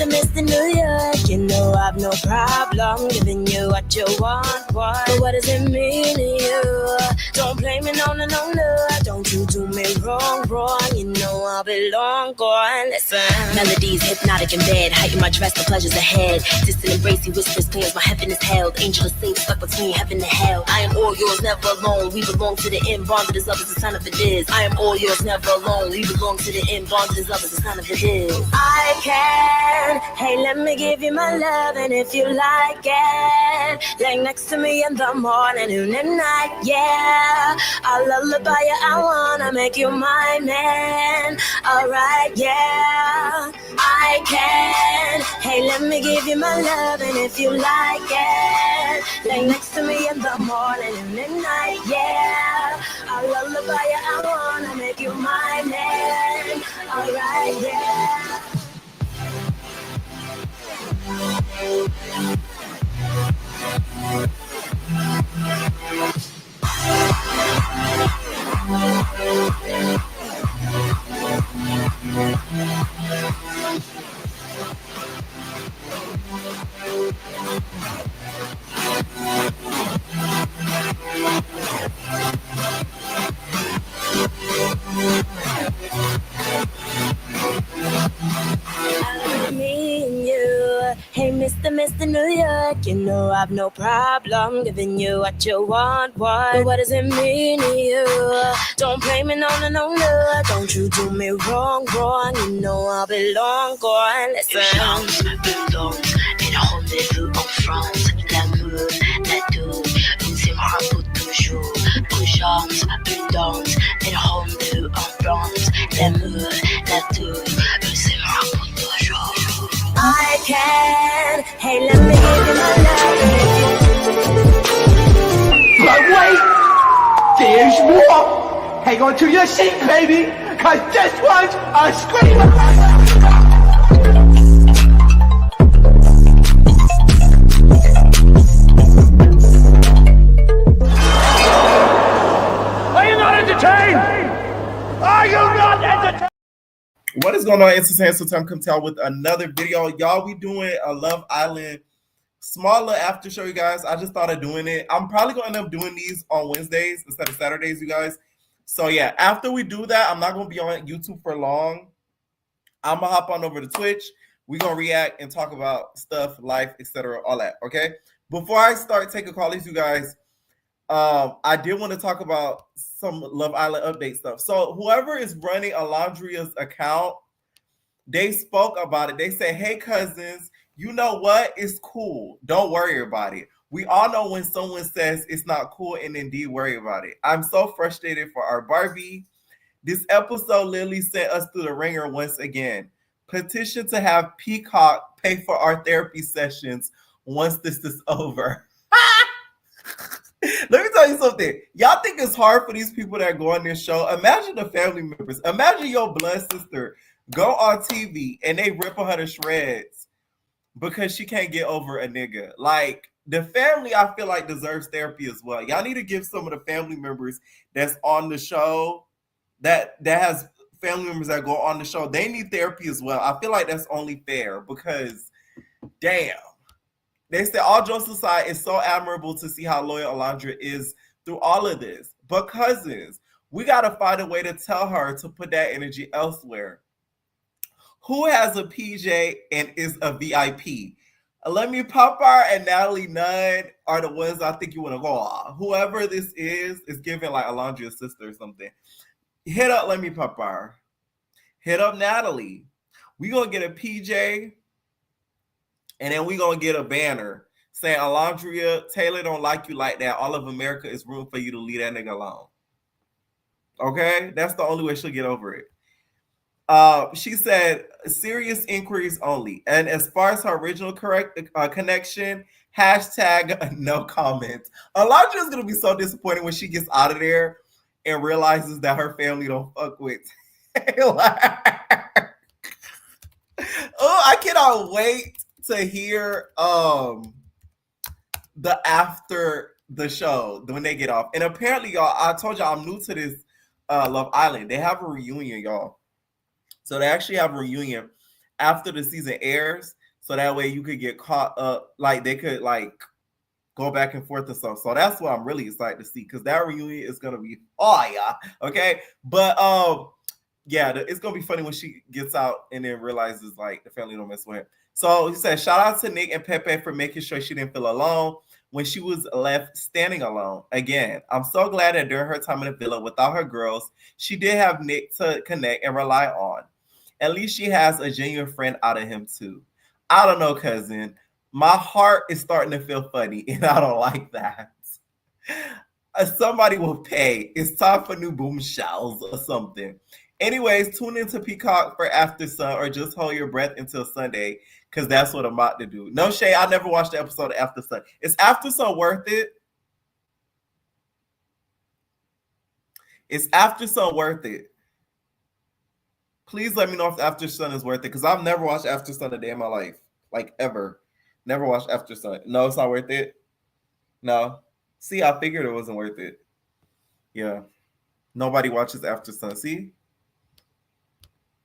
Mr. New York, you know I've no problem giving you what you want, boy. But what does it mean to you? Don't blame me, no. Don't you do me wrong. You know I'll be long gone. Listen, melodies hypnotic in bed, heighten my dress, the pleasures ahead. Distant embrace, he whispers, plans my heaven is held. Angel of saints stuck between heaven and hell. I am all yours, never alone. We belong to the end, bonded as love is the sign of it is. I am all yours, never alone. We belong to the end, bonded as love is the sign of it is. I can, hey, let me give you my love, and if you like it, lay next to me in the morning, noon and night, yeah. I'll lullaby you, I wanna make you my man. Alright, yeah. I can, hey, let me give you my love, and if you like it, lay next to me in the morning, noon and night, yeah. I'll lullaby you, I wanna make you my man. Alright, yeah. Hey, Mr. New York, you know I've no problem giving you what you want, boy. But what does it mean to you? Don't blame me, no. Don't you do me wrong. You know I'll be long gone. Listen. Urgence, abondance, et le rendez-vous en France. L'amour, la douce, on s'aimera pour toujours. Urgence, abondance, et le rendez-vous en France. L'amour, la douce, on s'aimera pour toujours. I can, hey, let me give you my love. But wait, there's more. Hang on to your seat, baby, cause this one's a screamer. Are you not entertained? Are you not entertained? What is going on? It's Sansa Time Come Tell with another video. Y'all, we doing a Love Island smaller after show, you guys. I just thought of doing it. I'm probably going to end up doing these on Wednesdays instead of Saturdays, you guys. So yeah, after we do that, I'm not going to be on YouTube for long. I'm going to hop on over to Twitch. We're going to react and talk about stuff, life, etc., all that, okay? Before I start taking calls, you guys, I did want to talk about some Love Island update stuff. So whoever is running Alundrea's account, they spoke about it. They said, hey, cousins, you know what? It's cool. Don't worry about it. We all know when someone says it's not cool and indeed worry about it. I'm so frustrated for our Barbie. This episode literally sent us through the ringer once again. Petition to have Peacock pay for our therapy sessions once this is over. Let me tell you something. Y'all think it's hard for these people that go on this show? Imagine the family members. Imagine your blood sister go on TV and they rip her to shreds because she can't get over a nigga. Like, the family, I feel like, deserves therapy as well. Y'all need to give some of the family members that's on the show, that has family members that go on the show, they need therapy as well. I feel like that's only fair because, damn. They say, all jokes aside, it's so admirable to see how loyal Alundrea is through all of this. But cousins, we got to find a way to tell her to put that energy elsewhere. Who has a PJ and is a VIP? Let Me Popeye and Natalie Nunn are the ones I think you want to go on. Whoever this is giving like Alundrea's sister or something. Hit up Let Me Popeye. Hit up Natalie. We going to get a PJ. And then we're going to get a banner saying, Alundrea, Taylor don't like you like that. All of America is room for you to leave that nigga alone. Okay? That's the only way she'll get over it. She said, serious inquiries only. And as far as her original connection, hashtag no comment. Alundrea is going to be so disappointed when she gets out of there and realizes that her family don't fuck with Taylor. Oh, I cannot wait to hear the after the show when they get off. And apparently, y'all, I told y'all I'm new to this Love Island. They have a reunion, y'all. So they actually have a reunion. after the season airs, so that way you could get caught up, like they could like go back and forth and stuff. So that's what I'm really excited to see, because that reunion is gonna be okay. But yeah, it's gonna be funny when she gets out and then realizes like the family don't mess with her. So he said, shout out to Nick and Pepe for making sure she didn't feel alone when she was left standing alone. Again, I'm so glad that during her time in the villa without her girls, she did have Nick to connect and rely on. At least she has a genuine friend out of him too. I don't know, cousin. My heart is starting to feel funny, and I don't like that. Somebody will pay. It's time for new bombshells or something. Anyways, tune into Peacock for After Sun, or just hold your breath until Sunday, because that's what I'm about to do. No shade, I never watched the episode of After Sun. Is After Sun worth it? Is After Sun worth it? Please let me know if After Sun is worth it, because I've never watched After Sun a day in my life. Like, ever. Never watched After Sun. No, it's not worth it? No. See, I figured it wasn't worth it. Yeah. Nobody watches After Sun. See?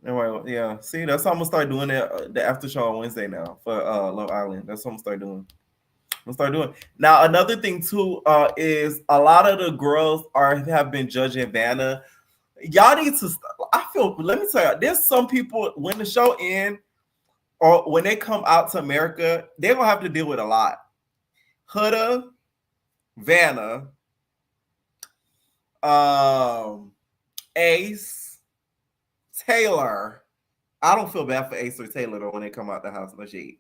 Anyway, yeah. See, that's how I'm gonna start doing it, the after show on Wednesday now for Love Island. That's what I'm gonna start doing. Now, another thing too is a lot of the girls have been judging Vanna. Y'all need to. Let me tell you, there's some people when the show ends or when they come out to America, they're gonna have to deal with a lot. Huda, Vanna, Ace, Taylor. I don't feel bad for Ace or Taylor though when they come out the house. No shade.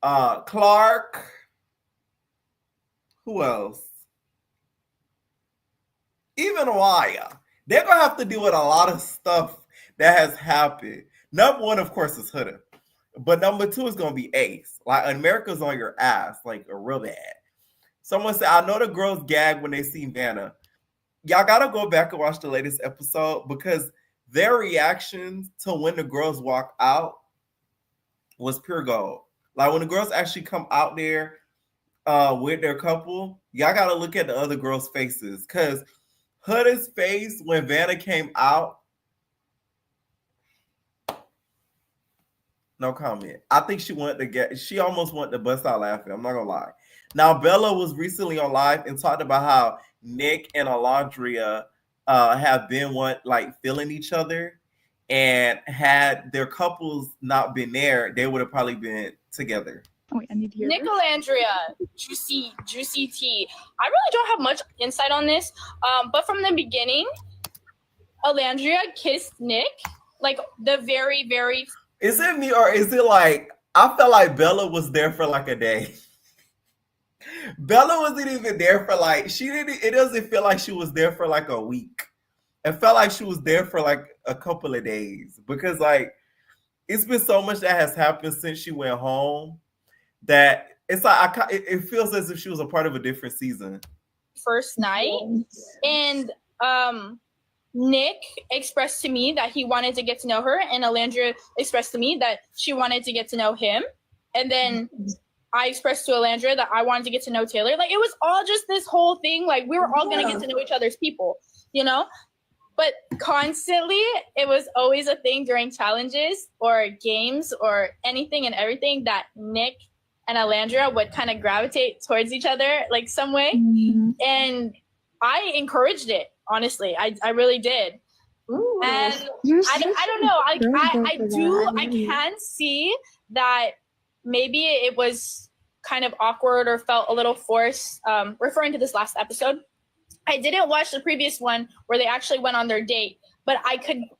Clark. Who else? Even Amaya. They're gonna have to deal with a lot of stuff that has happened. Number one, of course, is Huda. But number two is gonna be Ace. Like, America's on your ass, like real bad. Someone said, I know the girls gag when they see Vanna. Y'all gotta go back and watch the latest episode, because their reactions to when the girls walk out was pure gold. Like, when the girls actually come out there with their couple, y'all gotta look at the other girls' faces, because Huda's face when Vanna came out, no comment. I think she almost wanted to bust out laughing. I'm not gonna lie. Now, Bella was recently on live and talked about how Nick and Alundrea have been feeling each other, and had their couples not been there, they would have probably been together. Oh, wait, I need to hear Nick Alundrea, juicy tea. I really don't have much insight on this, but from the beginning, Alundrea kissed Nick, like the very, very. Is it me, or is it like I felt like Bella was there for like a day? Bella wasn't even there for it doesn't feel like she was there for like a week. It felt like she was there for like a couple of days, because like it's been so much that has happened since she went home that it's like it feels as if she was a part of a different season. First night, and Nick expressed to me that he wanted to get to know her, and Alundrea expressed to me that she wanted to get to know him, and then I expressed to Alundrea that I wanted to get to know Taylor. Like, it was all just this whole thing. Like, we were all going to get to know each other's people, you know? But constantly, it was always a thing during challenges or games or anything and everything that Nick and Alundrea would kind of gravitate towards each other, like, some way. Mm-hmm. And I encouraged it, honestly. I really did. Ooh, and I don't know. I can see that maybe it was kind of awkward or felt a little forced, referring to this last episode. I didn't watch the previous one where they actually went on their date, but I can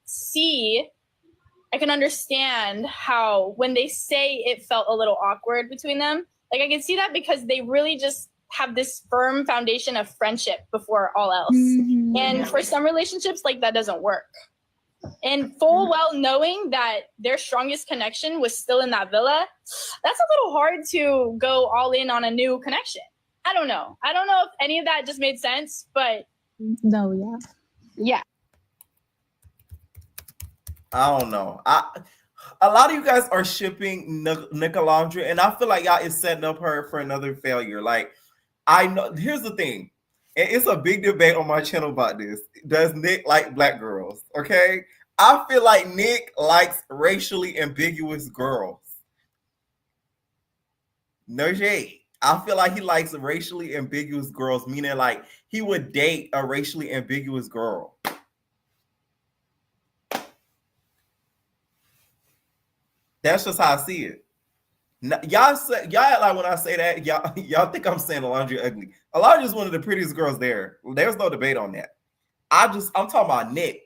understand how when they say it felt a little awkward between them, like I can see that because they really just have this firm foundation of friendship before all else. Mm-hmm. And for some relationships, like that doesn't work. And full well knowing that their strongest connection was still in that villa, that's a little hard to go all in on a new connection. I don't know if any of that just made sense, but no, yeah. I don't know. A lot of you guys are shipping Nick Alundrea, and I feel like y'all is setting up her for another failure. Like, I know. Here's the thing, and it's a big debate on my channel about this. Does Nick like black girls? Okay, I feel like Nick likes racially ambiguous girls. No shade. I feel like he likes racially ambiguous girls, meaning like he would date a racially ambiguous girl. That's just how I see it. Now, y'all act like when I say that, y'all think I'm saying Alundrea ugly. Alundrea is one of the prettiest girls there. There's no debate on that. I'm talking about Nick.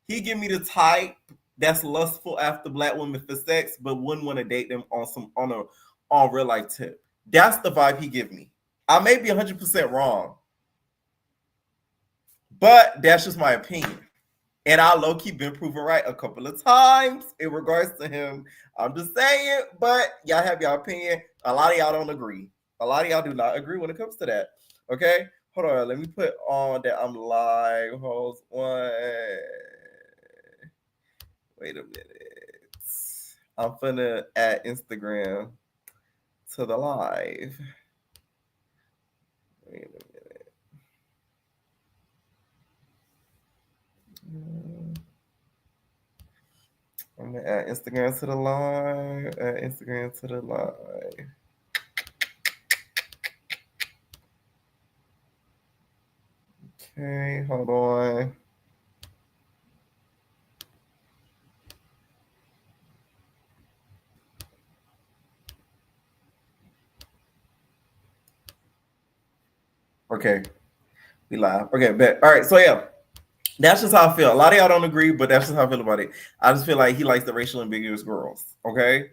He give me the type that's lustful after black women for sex, but wouldn't want to date them on real life tip. That's the vibe he give me. I may be 100% wrong, but that's just my opinion. And I low-key been proven right a couple of times in regards to him. I'm just saying, but y'all have your opinion. A lot of y'all don't agree. A lot of y'all do not agree when it comes to that. Okay? Hold on. Let me put on that I'm live. Hold on. Wait a minute. I'm finna add Instagram to the live. Wait a minute. I'm gonna add Instagram to the live. Add Instagram to the live. Okay, hold on. Okay, we live. Okay, bet. All right, so yeah. That's just how I feel. A lot of y'all don't agree, but that's just how I feel about it. I just feel like he likes the racial ambiguous girls. Okay,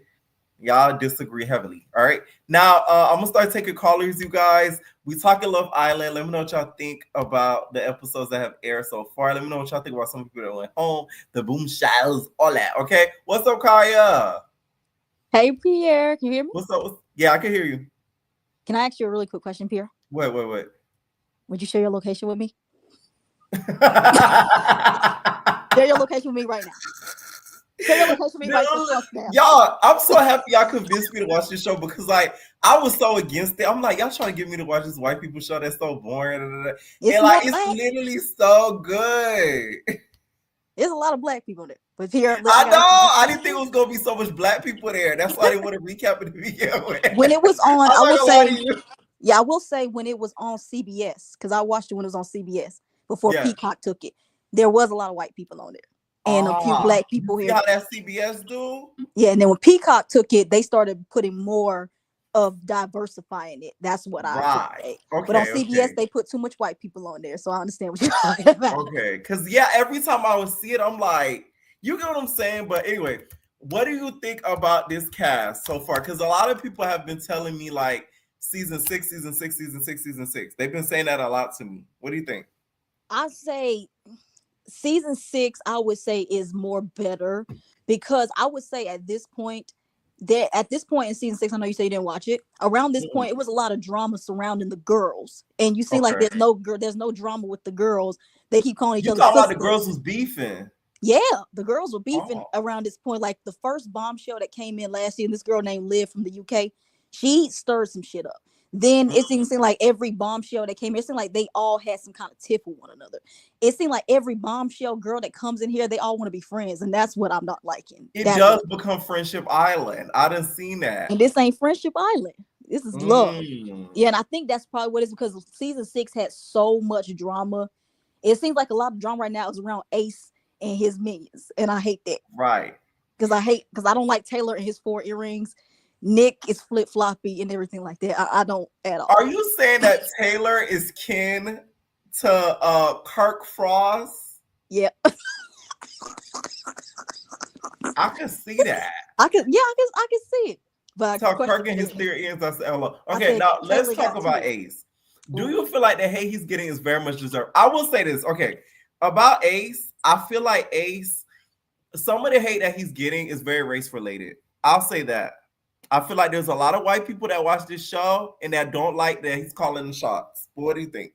y'all disagree heavily. All right, now I'm gonna start taking callers, you guys. We talking Love Island. Let me know what y'all think about the episodes that have aired so far. Let me know what y'all think about some people that went home, the bombshells, all that. Okay, what's up, Kaya? Hey, Pierre, can you hear me? What's up? Yeah, I can hear you. Can I ask you a really quick question, Pierre? Wait. Would you share your location with me? Share your location with me right now. Share your location with me right now. Y'all, I'm so happy y'all convinced me to watch this show because, like, I was so against it. I'm like, y'all trying to get me to watch this white people show that's so boring. And like, it's literally so good. There's a lot of black people there. But Pierre, I know. I didn't think it was gonna be so much black people there. That's why I didn't want to recap it to begin with. When it was on, I will say when it was on CBS, because I watched it when it was on CBS before Peacock took it. There was a lot of white people on there. And a few black people here. See how that CBS do? Yeah, and then when Peacock took it, they started putting more of diversifying it. That's what I say. Okay, but on CBS, they put too much white people on there, so I understand what you're talking about. Okay, because every time I would see it, I'm like, you get what I'm saying? But anyway, what do you think about this cast so far? Because a lot of people have been telling me like season 6. They've been saying that a lot to me. What do you think? I say season 6, I would say, is more better because I would say at this point in season 6, I know you say you didn't watch it. Around this point, it was a lot of drama surrounding the girls, and you see like there's no drama with the girls. They keep calling each other. You talking about the girls was beefing? Yeah, the girls were beefing around this point. Like the first bombshell that came in last year, this girl named Liv from the UK, she stirred some shit up. Then it seemed like every bombshell that came in, it seemed like they all had some kind of tiff with one another. It seemed like every bombshell girl that comes in here, they all want to be friends, and that's what I'm not liking. It does become Friendship Island. I done seen that. And this ain't Friendship Island. This is love. Yeah, and I think that's probably what it is because season 6 had so much drama. It seems like a lot of drama right now is around Ace and his minions, and I hate that. Right. Because I don't like Taylor and his 4 earrings. Nick is flip-floppy and everything like that. I don't at all. Are you saying that Taylor is kin to Kirk Frost? Yeah. I can see that. I can see it. But Kirk and his 3 ears, that's hello. Okay, now let's talk about Ace. Do you feel like the hate he's getting is very much deserved? I will say this, okay. About Ace, I feel like Ace, some of the hate that he's getting is very race related. I'll say that. I feel like there's a lot of white people that watch this show and that don't like that he's calling the shots. What do you think?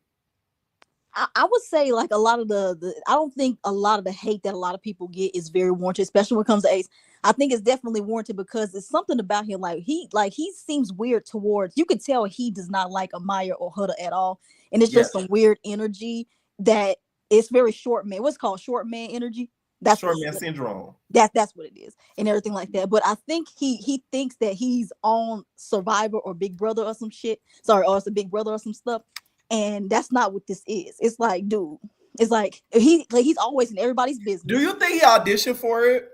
I would say like a lot of I don't think a lot of the hate that a lot of people get is very warranted, especially when it comes to Ace. I think it's definitely warranted because it's something about him. Like he seems weird towards, you could tell he does not like Amaya or Huda at all. And it's just some weird energy that it's very short man. What's called short man energy. That's short man syndrome. That's what it is, and everything like that. But I think he thinks that he's on Survivor or Big Brother or some shit. Sorry, or it's a Big Brother or some stuff. And that's not what this is. It's like, dude, it's like he's always in everybody's business. Do you think he auditioned for it?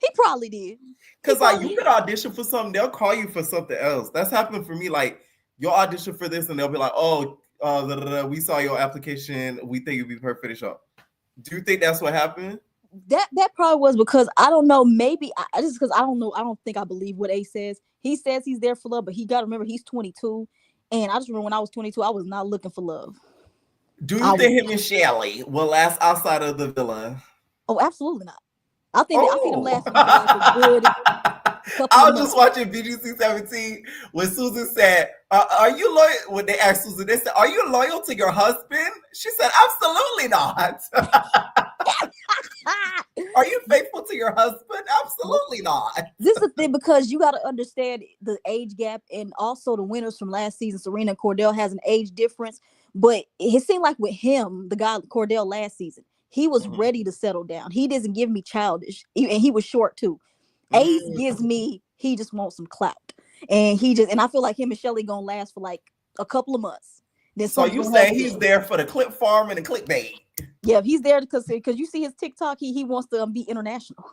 He probably did. Because like you could audition for something, they'll call you for something else. That's happened for me. Like you'll audition for this, and they'll be like, "Oh, we saw your application. We think you'd be perfect for the show." Do you think that's what happened? That probably was because I don't know. Maybe I just because I don't know. I don't think I believe what Ace says. He says he's there for love, but he got to remember he's 22. And I just remember when I was 22, I was not looking for love. Do you think him and Shelly will last outside of the villa? Oh, absolutely not. I think them last like a good I was just watching BGC 17 when Susan said, are you loyal? When they asked Susan, they said, are you loyal to your husband? She said, absolutely not. Are you faithful to your husband? Absolutely not. This is the thing, because you got to understand the age gap, and also the winners from last season, Serena and Cordell, has an age difference. But it seemed like with him, the guy Cordell last season, he was ready to settle down. He doesn't give me childish, and he was short too. Ace gives me, he just wants some clout, and I feel like him and Shelly gonna last for like a couple of months. Then so you saying he's there for the clip farm and the clickbait? Yeah, he's there because you see his TikTok, he wants to be international.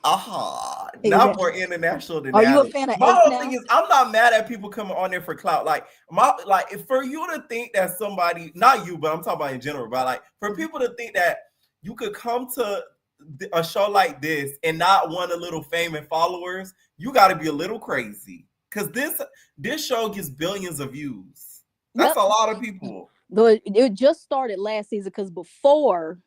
Not more international than that. Are you a fan of my Ace whole now? thing is I'm not mad at people coming on there for clout. Like for you to think that somebody, not you, but I'm talking about in general, but like for people to think that you could come to a show like this and not want a little fame and followers, you got to be a little crazy, because this show gets billions of views. That's a lot of people. Though it just started last season, because before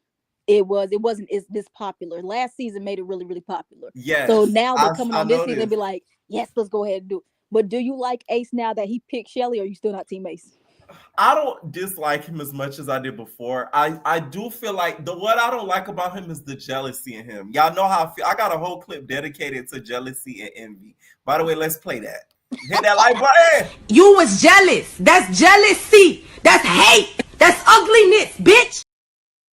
it wasn't this popular. Last season made it really, really popular. Yes. So now they're coming on this season and be like, yes, let's go ahead and do it. But do you like Ace now that he picked Shelly, or are you still not Team Ace? I don't dislike him as much as I did before. I do feel like what I don't like about him is the jealousy in him. Y'all know how I feel. I got a whole clip dedicated to jealousy and envy. By the way, let's play that. Hit that like button. You was jealous. That's jealousy. That's hate. That's ugliness, bitch.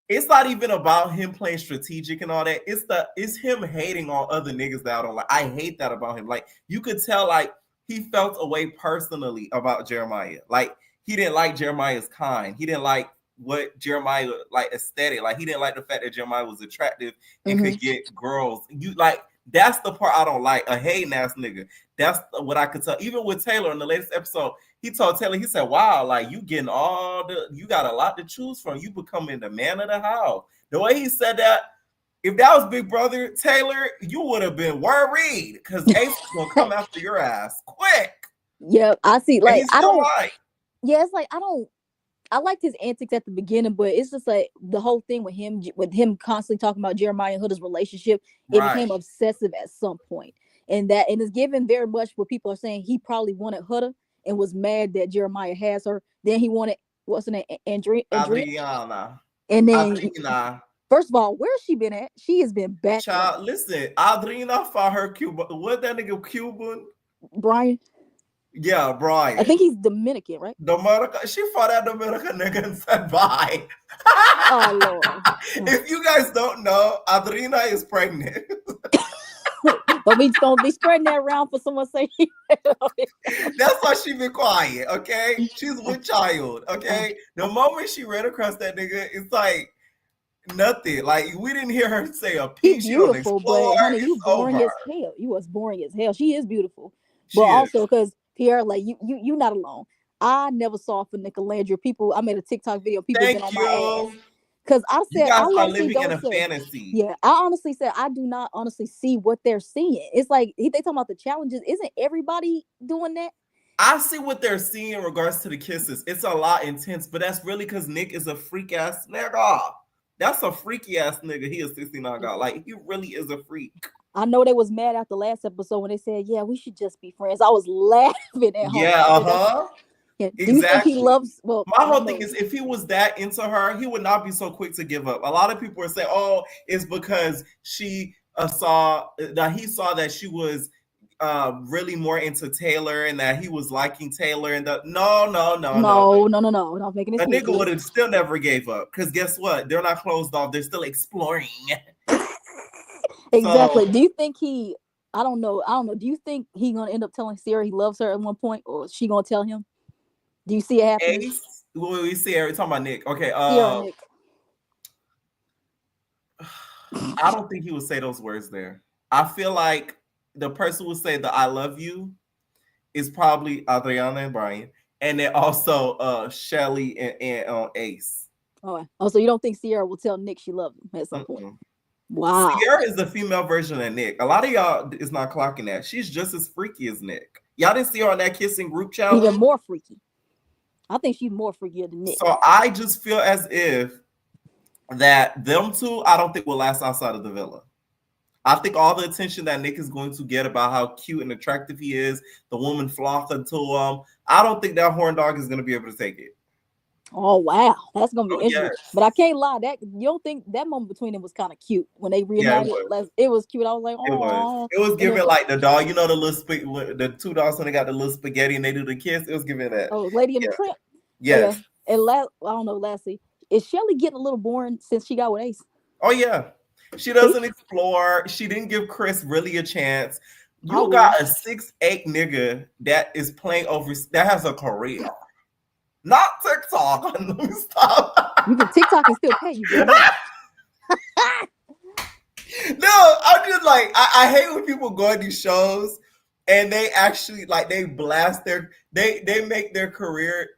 It's not even about him playing strategic and all that. It's him hating on other niggas that I don't like. I hate that about him. Like you could tell, like he felt a way personally about Jeremiah. Like he didn't like Jeremiah's kind. He didn't like what Jeremiah like aesthetic. Like he didn't like the fact that Jeremiah was attractive and could get girls. You like that's the part I don't like. A hating ass nigga. That's what I could tell. Even with Taylor in the latest episode, he told Taylor, he said, wow, like you getting you got a lot to choose from. You becoming the man of the house. The way he said that, if that was Big Brother Taylor, you would have been worried, because Ace is gonna come after your ass quick. Yeah, I see. Like I don't like. Yeah, it's like I liked his antics at the beginning, but it's just like the whole thing with him constantly talking about Jeremiah and Huda's relationship. It became obsessive at some point, and it's given very much what people are saying. He probably wanted Huda and was mad that Jeremiah has her. Then he wanted, what's her name, Adriana. And then Adriana. First of all, where's she been at? She has been back. Child, listen, Adriana fought her Cuban. What that nigga Cuban? Brian. Yeah, Brian. I think he's Dominican, right? Dominican. She fought that Dominican nigga and said bye. Oh Lord. If you guys don't know, Adriana is pregnant. But we don't be spreading that around for someone saying. That's why she been quiet, okay? She's with child, okay? The moment she ran across that nigga, it's like nothing. Like we didn't hear her say a piece. She's beautiful, but honey, you boring as hell. You was boring as hell. She is beautiful, but also because Pierre, like you not alone. I never saw for Nicolandria. People, I made a TikTok video. People been on my ass. Because I said, I are living in a fantasy. Yeah, I honestly said, I do not honestly see what they're seeing. It's like, they talking about the challenges. Isn't everybody doing that? I see what they're seeing in regards to the kisses. It's a lot intense, but that's really because Nick is a freak ass nigga. That's a freaky ass nigga. He is 69 God. Like, he really is a freak. I know they was mad after last episode when they said, yeah, we should just be friends. I was laughing at home. Yeah, Yeah. Exactly. Do you think he loves? Well, my whole thing is, if he was that into her, he would not be so quick to give up. A lot of people are saying, "Oh, it's because she he saw that she was really more into Taylor and that he was liking Taylor." And no, not making it. A nigga would have still never gave up, because guess what? They're not closed off. They're still exploring. Exactly. So, Do you think he? I don't know. Do you think he gonna end up telling Sierra he loves her at one point, or is she gonna tell him? Do you see it happening? Ace, we see every talking about Nick. Okay, Sierra and Nick. I don't think he would say those words there. I feel like the person would say the "I love you" is probably Adriana and Brian, and then also Shelly and Ace. Oh, so you don't think Sierra will tell Nick she loves him at some point? Wow. Sierra is the female version of Nick. A lot of y'all is not clocking that. She's just as freaky as Nick. Y'all didn't see her on that kissing group challenge? Even more freaky. I think she's more freakier than Nick. So I just feel as if that them two, I don't think will last outside of the villa. I think all the attention that Nick is going to get about how cute and attractive he is, the woman flocking to him, I don't think that horn dog is going to be able to take it. Oh wow, that's gonna be interesting. Yes. But I can't lie, that you don't think that moment between them was kind of cute when they reunited? Yeah, it was cute. I was like, oh, it was giving like the dog, you know, the little the two dogs when they got the little spaghetti and they do the kiss. It was giving that. Oh, Lady in the Tramp. Yes. Yeah. And I don't know. Lastly, is Shelly getting a little boring since she got with Ace? Oh yeah, she doesn't explore. She didn't give Chris really a chance. You got a 6'8" nigga that is playing over, that has a career. Not TikTok. Stop. You can TikTok and still pay you. No, I'm just like, I hate when people go on these shows and they actually like they blast they make their career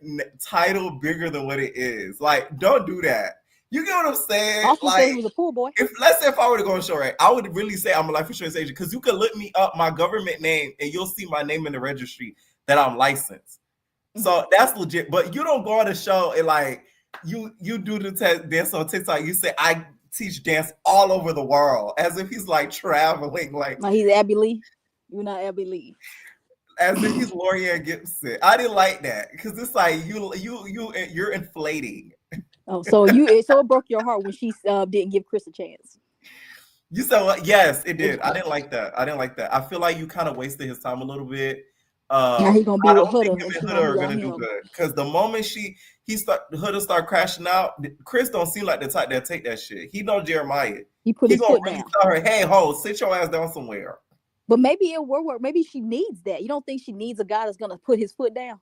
title bigger than what it is. Like, don't do that. You get what I'm saying? Also like, he was a pool boy. Let's say if I were to go on a show, right, I would really say I'm a life insurance agent because you could look me up my government name and you'll see my name in the registry that I'm licensed. So that's legit. But you don't go on the show and like you do the dance on TikTok. You say I teach dance all over the world as if he's like traveling. Like he's Abby Lee. You're not Abby Lee. As if he's L'Oreal Gibson. I didn't like that because it's like you're inflating. Oh, so it broke your heart when she didn't give Chris a chance. You said what? Yes, it did. I didn't like that. I feel like you kind of wasted his time a little bit. Now he gonna be with Huda. Huda are gonna do good because the moment Huda start crashing out, Chris don't seem like the type that take that shit. He know Jeremiah. He put his foot down. Tell her, hey ho, sit your ass down somewhere. But maybe it will work. Maybe she needs that. You don't think she needs a guy that's gonna put his foot down?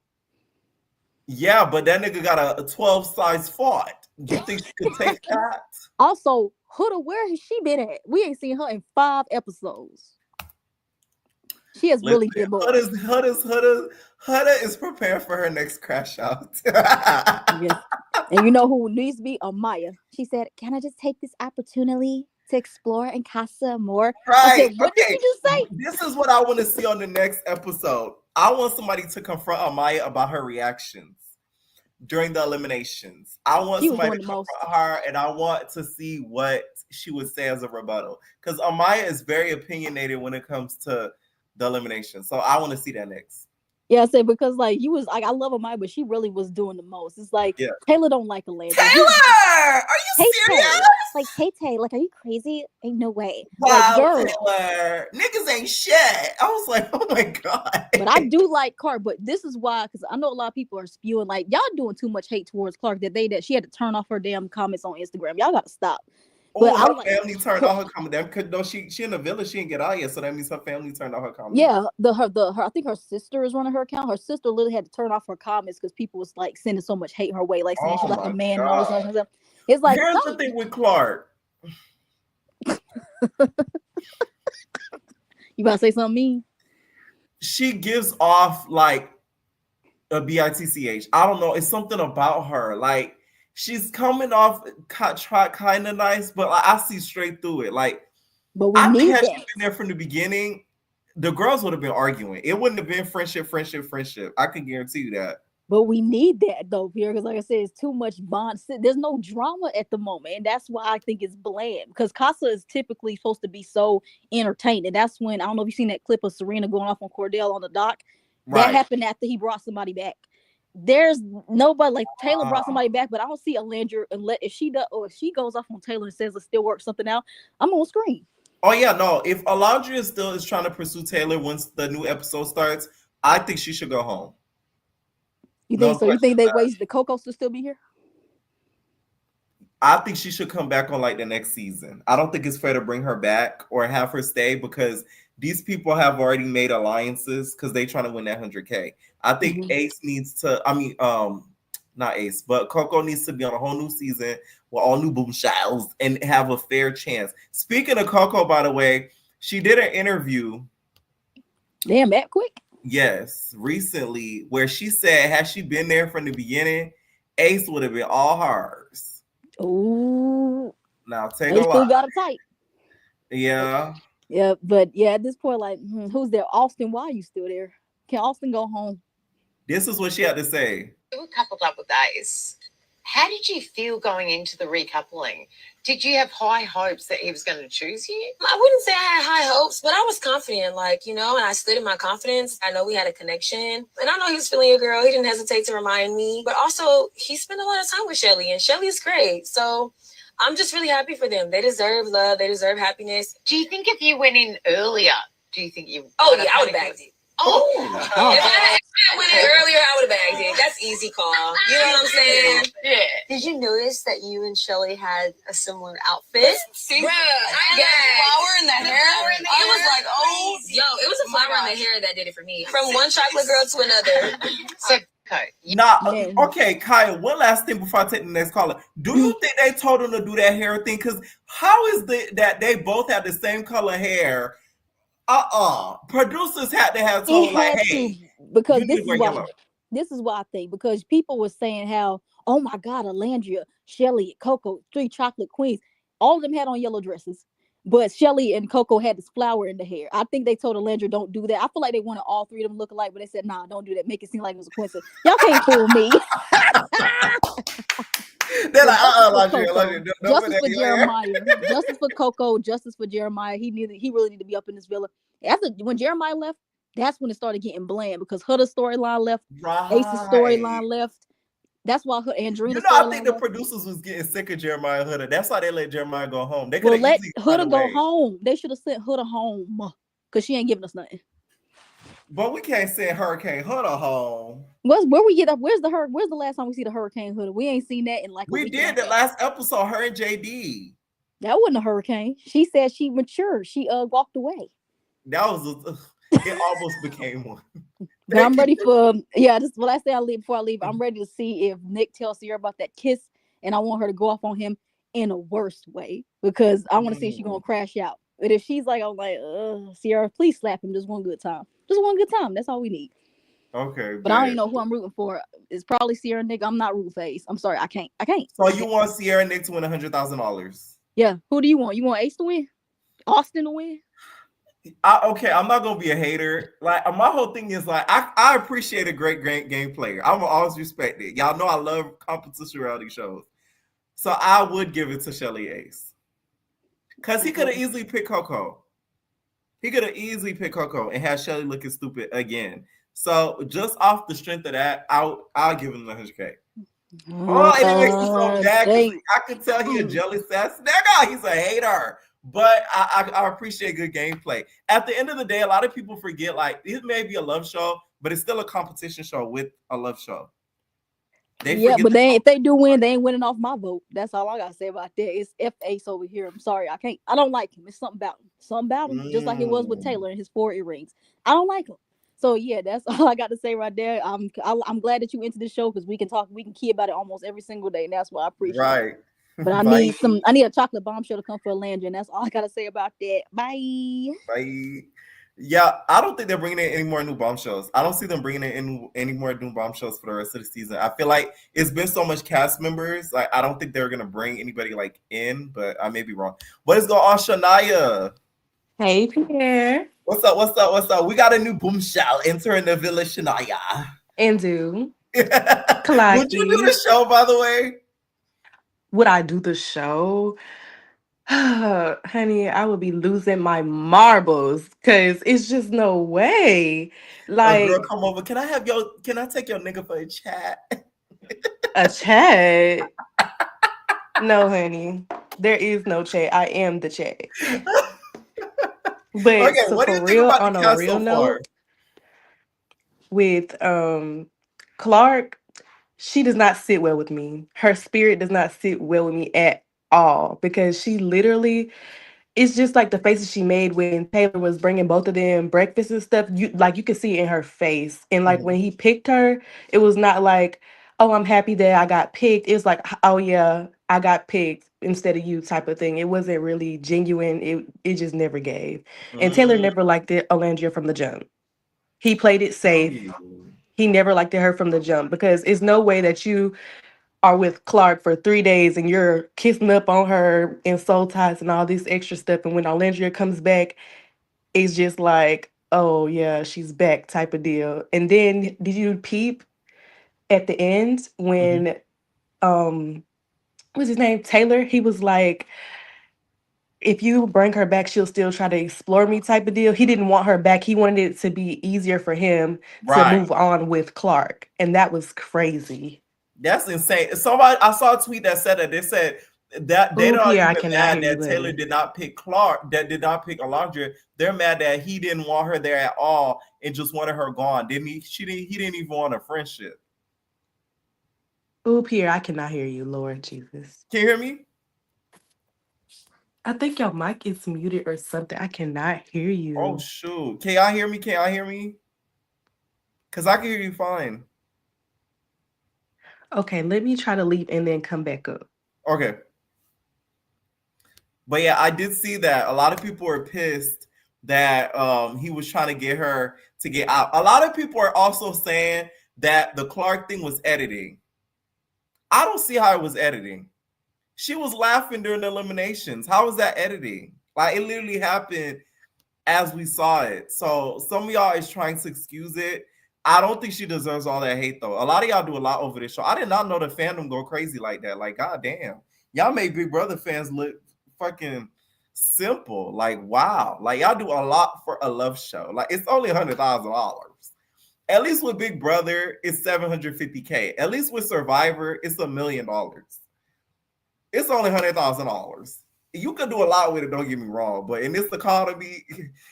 Yeah, but that nigga got a 12 size fart. You think she could take that? Also, Huda, where has she been at? We ain't seen her in 5 episodes. She has really been bored. Huda is prepared for her next crash out. Yes. And you know who needs to be? Amaya. She said, "Can I just take this opportunity to explore and casa more?" Right. Said, what did you just say? This is what I want to see on the next episode. I want somebody to confront Amaya about her reactions during the eliminations. I want somebody to confront her, and I want to see what she would say as a rebuttal. Because Amaya is very opinionated when it comes to the elimination. So I want to see that next. Yeah, I said because like you was like I love Amaya, but she really was doing the most. It's like Taylor don't like Alundrea. Taylor, are you serious? Tay. Like Tay, like are you crazy? Ain't no way. Wow, like, girl. Taylor, niggas ain't shit. I was like, oh my god. But I do like Clark. But this is why, because I know a lot of people are spewing like y'all doing too much hate towards Clark that she had to turn off her damn comments on Instagram. Y'all gotta stop. But her family turned off her comment. Because no, she in the village, she didn't get out yet, so that means her family turned off her comment. Yeah, her I think her sister is running her account. Her sister literally had to turn off her comments because people was like sending so much hate her way, like saying she's like a man and all this other stuff. It's like here's the thing with Clark. You about to say something mean? She gives off like a bitch. I don't know. It's something about her. Like she's coming off kind of nice, but like, I see straight through it. Like, but we need that. Had she been there from the beginning, the girls would have been arguing. It wouldn't have been friendship. I can guarantee you that. But we need that though, Pierre, because like I said, it's too much bond. There's no drama at the moment, and that's why I think it's bland. Because Casa is typically supposed to be so entertaining. And that's when I don't know if you've seen that clip of Serena going off on Cordell on the dock. Right. That happened after he brought somebody back. There's nobody like Taylor brought somebody back, but I don't see Alundrea unless if she does or if she goes off on Taylor and says it still works something out. I'm on screen. Oh yeah, no. If Alundrea still is trying to pursue Taylor once the new episode starts, I think she should go home. You think so? You think they wasted the Coco to still be here? I think she should come back on like the next season. I don't think it's fair to bring her back or have her stay because these people have already made alliances because they trying to win that 100K. I think Ace needs to. I mean, not Ace, but Coco needs to be on a whole new season with all new bombshells and have a fair chance. Speaking of Coco, by the way, she did an interview. Damn, that quick? Yes, recently, where she said, had she been there from the beginning, Ace would have been all hers. Ooh. Now take Ace a still lot. got it tight. Yeah. Yeah, but yeah, at this point, like, who's there? Austin, why are you still there? Can Austin go home? This is what she had to say. You coupled up with Ace. How did you feel going into the recoupling? Did you have high hopes that he was going to choose you? I wouldn't say I had high hopes, but I was confident, like, you know, and I stood in my confidence. I know we had a connection, and I know he was feeling a girl. He didn't hesitate to remind me, but also he spent a lot of time with Shelly, and Shelly is great. So I'm just really happy for them. They deserve love. They deserve happiness. Do you think if you went in earlier, do you think you... Oh, yeah, I would have bagged it. Oh. If I went in earlier, I would have bagged it. That's easy call. You know what I'm saying? Yeah. Did you notice that you and Shelly had a similar outfit? Bruh, I got flower in the hair. It was like, oh, yo, it was a flower in the hair that did it for me. From one chocolate girl to another. So, okay, Kaya, one last thing before I take the next caller. Do you think they told them to do that hair thing? Because how is that they both have the same color hair? Producers had to have told like, hey, because this is why I think, because people were saying how, oh my God, Alundrea, Shelly, Coco, 3 chocolate queens, all of them had on yellow dresses, but Shelly and Coco had this flower in the hair. I think they told Alundrea don't do that. I feel like they wanted all 3 of them look alike, but they said, nah, don't do that. Make it seem like it was a coincidence. Y'all can't fool me. They're like, Alundrea, justice for Jeremiah, justice for Coco, justice for Jeremiah. He really need to be up in this villa. After when Jeremiah left, that's when it started getting bland because Huda's storyline left, Ace's storyline left. That's why Andrina. I think the producers was getting sick of Jeremiah Huda. That's why they let Jeremiah go home. They could let Huda go home. They should have sent Huda home because she ain't giving us nothing. But we can't send Hurricane Huda home. Where's the last time we see the Hurricane Huda? We ain't seen that in like we did the last episode. Her and JD. That wasn't a hurricane. She said she matured. She walked away. That was it. Almost became one. But I'm ready for this is the last thing I leave before I leave. I'm ready to see if Nick tells Sierra about that kiss, and I want her to go off on him in a worse way because I want to see if she's gonna crash out. But if she's like, I'm like, Sierra, please slap him just one good time. Just one good time. That's all we need. Okay. But I don't even know who I'm rooting for. It's probably Sierra and Nick. I'm not rooting for Ace. I'm sorry, I can't. So you want Sierra and Nick to win $100,000? Yeah. Who do you want? You want Ace to win? Austin to win? Okay, I'm not gonna be a hater. Like my whole thing is like I appreciate a great game player. I'm gonna always respect it. Y'all know I love competition reality shows, so I would give it to Shelly Ace because he could have easily picked Coco. He could have easily picked Coco and had Shelly looking stupid again. So just off the strength of that, I'll give him the 100K. Oh, and it makes me so mad because I can tell he a jealous ass nigga. He's a hater. But I appreciate good gameplay. At the end of the day, a lot of people forget like it may be a love show, but it's still a competition show with a love show. But if they do win, they ain't winning off my vote. That's all I gotta say about that. It's F Ace over here. I'm sorry, I can't. I don't like him. It's something about him. Just like it was with Taylor and his 4 earrings. I don't like him. So yeah, that's all I got to say right there. I'm glad that you into this show because we can key about it almost every single day, and that's what I appreciate. Right. But I need a chocolate bombshell to come for Alundrea, and that's all I gotta say about that. Bye. Bye. Yeah, I don't think they're bringing in any more new bombshells. I don't see them bringing in any more new bombshells for the rest of the season. I feel like it's been so much cast members. Like I don't think they're gonna bring anybody like in, but I may be wrong. What is going on, Shania? Hey, Pierre. What's up? We got a new bombshell entering the villa, Shania. And do. Would you do the show, by the way? Would I do the show? Honey, I would be losing my marbles because it's just no way. Like, a girl come over. Can I take your nigga for a chat? A chat? No, honey. There is no chat. I am the chat. But okay, so what do you for think real, about on the a cast real so note, far? with Clark, she does not sit well with me. Her spirit does not sit well with me at all because she literally, it's just like the faces she made when Taylor was bringing both of them breakfast and stuff. You could see it in her face. And like when he picked her, it was not like, oh, I'm happy that I got picked. It was like, oh yeah, I got picked instead of you type of thing. It wasn't really genuine. It just never gave. And Taylor never liked it, Alandria, from the jump. He played it safe. He never liked it her from the jump because it's no way that you are with Clark for 3 days and you're kissing up on her in soul ties and all this extra stuff. And when Alundrea comes back, it's just like, oh yeah, she's back type of deal. And then did you peep at the end when what's his name? Taylor? He was like, if you bring her back, she'll still try to explore me type of deal. He didn't want her back. He wanted it to be easier for him to Right. move on with Clark. And that was crazy. That's insane. Somebody, I saw a tweet that said that. They said that they're Ooh, not Pierre, I even cannot mad hear you, that Taylor buddy. did not pick Clark, that did not pick Alundrea. They're mad that he didn't want her there at all and just wanted her gone. Didn't he? He didn't even want a friendship. Ooh, Pierre, I cannot hear you, Lord Jesus. Can you hear me? I think your mic is muted or something. I cannot hear you. Oh shoot. Can y'all hear me? Can y'all hear me? Because I can hear you fine. Okay, let me try to leave and then come back up. Okay. But yeah, I did see that. A lot of people were pissed that he was trying to get her to get out. A lot of people are also saying that the Clark thing was editing. I don't see how it was editing. She was laughing during the eliminations. How was that editing? Like, it literally happened as we saw it. So some of y'all is trying to excuse it. I don't think she deserves all that hate, though. A lot of y'all do a lot over this show. I did not know the fandom go crazy like that. Like, goddamn. Y'all make Big Brother fans look fucking simple. Like, wow. Like, y'all do a lot for a love show. Like, it's only $100,000. At least with Big Brother, it's $750K. At least with Survivor, it's $1 million. It's only $100,000. You could do a lot with it, don't get me wrong. But in this economy,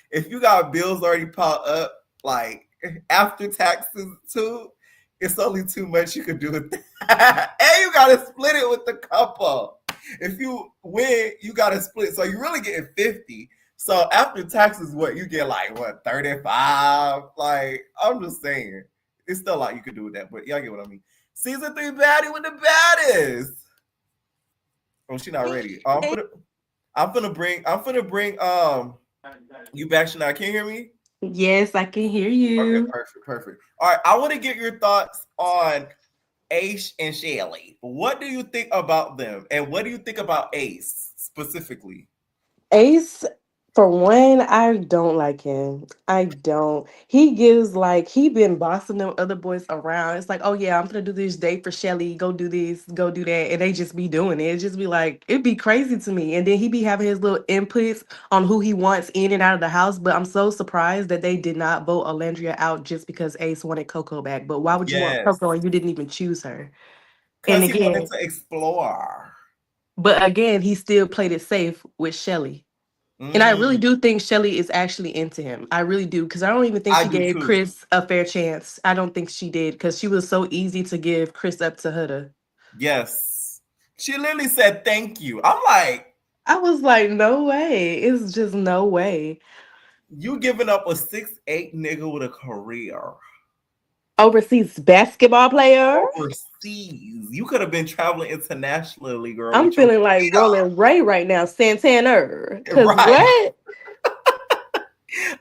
if you got bills already piled up, like after taxes too, it's only too much you could do with that. And you gotta split it with the couple. If you win, you gotta split. So you're really getting 50. So after taxes, what you get, like what, 35? Like, I'm just saying. It's still a lot you could do with that, but y'all get what I mean. Season 3 baddie with the baddest. Oh, she not ready. I'm gonna bring you back, Shania. Can you hear me? Yes, I can hear you. Okay, perfect. All right, I want to get your thoughts on Ace and Shelly. What do you think about them? And what do you think about Ace specifically? Ace, for one, I don't like him. I don't. He gives like he been bossing them other boys around. It's like, oh yeah, I'm gonna do this date for Shelly. Go do this, go do that, and they just be doing it. It just be like it'd be crazy to me. And then he be having his little inputs on who he wants in and out of the house. But I'm so surprised that they did not vote Alundrea out just because Ace wanted Coco back. But why would you want Yes, Coco and you didn't even choose her? And because he wanted again, to explore. but again, he still played it safe with Shelly. And I really do think Shelly is actually into him. I really do. Because I don't even think I she do gave too. Chris a fair chance. I don't think she did. Because she was so easy to give Chris up to Huda. Yes. She literally said thank you. I'm like, I was like, no way. It's just no way. you giving up a 6'8" nigga with a career. Overseas basketball player. Overseas. You could have been traveling internationally, girl, I'm with your feeling like Rolling Ray right now, Santana. Because right. what?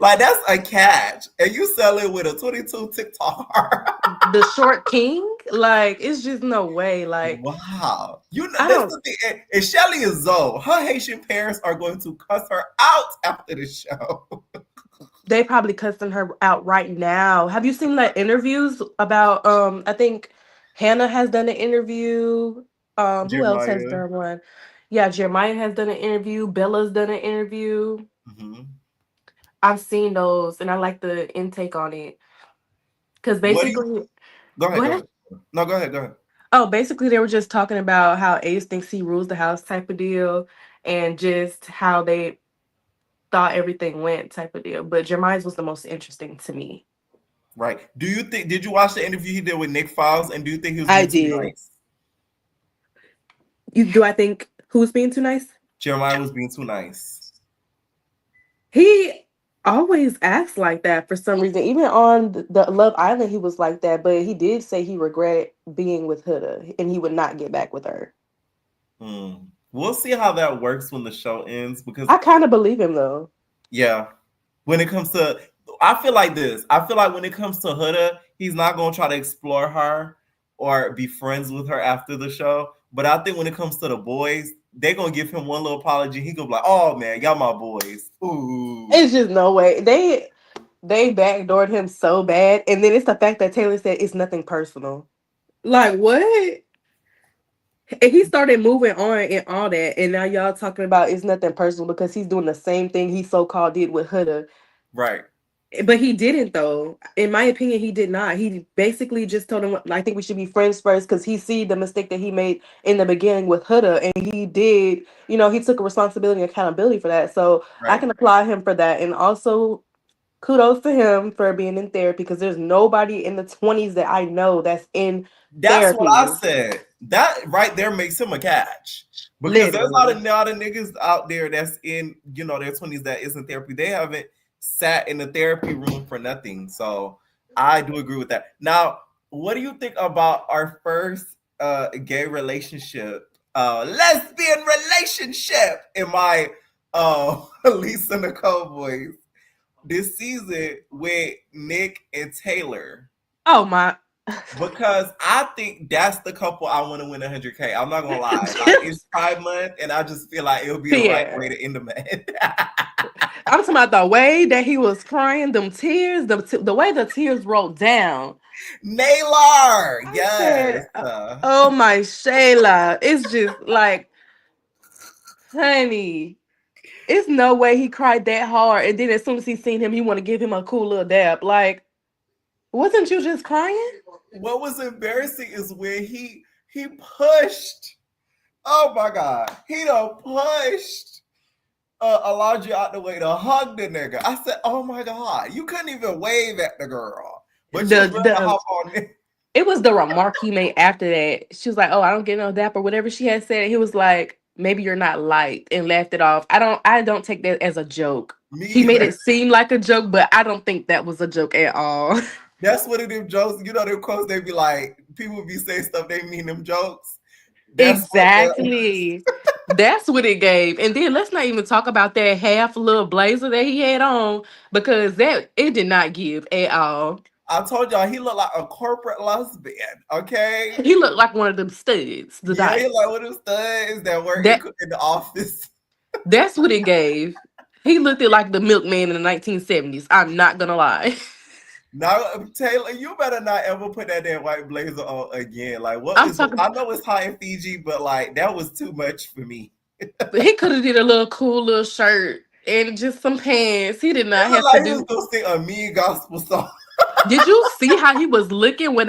Like, that's a catch. And you sell it with a 22 TikTok. The short king? Like, it's just no way. Like, Wow. You know, I that's don't. the thing. And Shelly is Zoe. Her Haitian parents are going to cuss her out after the show. They probably cussing her out right now. Have you seen the interviews about I think Hannah has done an interview. Who else has Jeremiah. done one? Yeah, Jeremiah has done an interview. Bella's done an interview. I've seen those and I like the intake on it. Because What do you basically go go ahead, go ahead. ahead. No, go ahead. Oh, basically they were just talking about how Ace thinks he rules the house type of deal and just how they thought everything went type of deal. But Jeremiah's was the most interesting to me. Right. Do you think? Did you watch the interview he did with Nick Files? And do you think he was I being too did. nice? Do I think who's being too nice? Jeremiah was being too nice. He always acts like that for some reason. Even on the Love Island, he was like that. But he did say he regretted being with Huda and he would not get back with her. We'll see how that works when the show ends because I kind of believe him though. Yeah. When it comes to, I feel like this. I feel like when it comes to Huda, he's not going to try to explore her or be friends with her after the show. But I think when it comes to the boys, they're going to give him one little apology. He going to be like, oh, man, y'all my boys. Ooh. It's just no way. They backdoored him so bad. And then it's the fact that Taylor said it's nothing personal. Like, what? And he started moving on and all that. And now y'all talking about it's nothing personal because he's doing the same thing he so-called did with Huda. Right. But he didn't though. In my opinion, he did not. He basically just told him, I think we should be friends first because he see the mistake that he made in the beginning with Huda. And he did, he took a responsibility and accountability for that. So I Right. can applaud him for that. And also kudos to him for being in therapy because there's nobody in the 20s that I know that's in That's what I therapy. said. That right there makes him a catch. Because there's Literally. a lot of niggas out there that's in, their 20s that isn't therapy. They haven't sat in the therapy room for nothing. So I do agree with that. Now, what do you think about our first gay relationship, lesbian relationship in my Lisa Nicole voice this season with Nick and Taylor? Oh my. Because I think that's the couple I want to win 100K. I'm not gonna lie. Like, it's Pride Month, and I just feel like it would be the right way to end the man. I'm talking about the way that he was crying, them tears, the way the tears rolled down. Naylor, I yes. said, oh my Shayla. It's just like, honey, it's no way he cried that hard. And then as soon as he seen him, he want to give him a cool little dab. Like, wasn't you just crying? What was embarrassing is when he pushed. Oh my god, he done pushed Alundrea out the way to hug the nigga. I said, oh my god, you couldn't even wave at the girl, but you was ready to hop on it. It was the remark he made after that. She was like, "Oh, I don't get no dap," or whatever she had said. He was like, "Maybe you're not light," and laughed it off. I don't take that as a joke. He made it seem like a joke, but I don't think that was a joke at all. That's what them jokes, them quotes, they be like, people be saying stuff, they mean them jokes. Exactly. That's what it gave. And then let's not even talk about that half little blazer that he had on because it did not give at all. I told y'all he looked like a corporate lesbian. Okay, he looked like one of them studs. He like one of them studs that work in the office. That's what it gave. He looked like the milkman in the 1970s. I'm not gonna lie. Now, Taylor, you better not ever put that damn white blazer on again. Like, I know it's hot in Fiji, but like that was too much for me. He could have did a little cool little shirt and just some pants. He did not have to do. He was gonna sing a mean gospel song. Did you see how he was looking when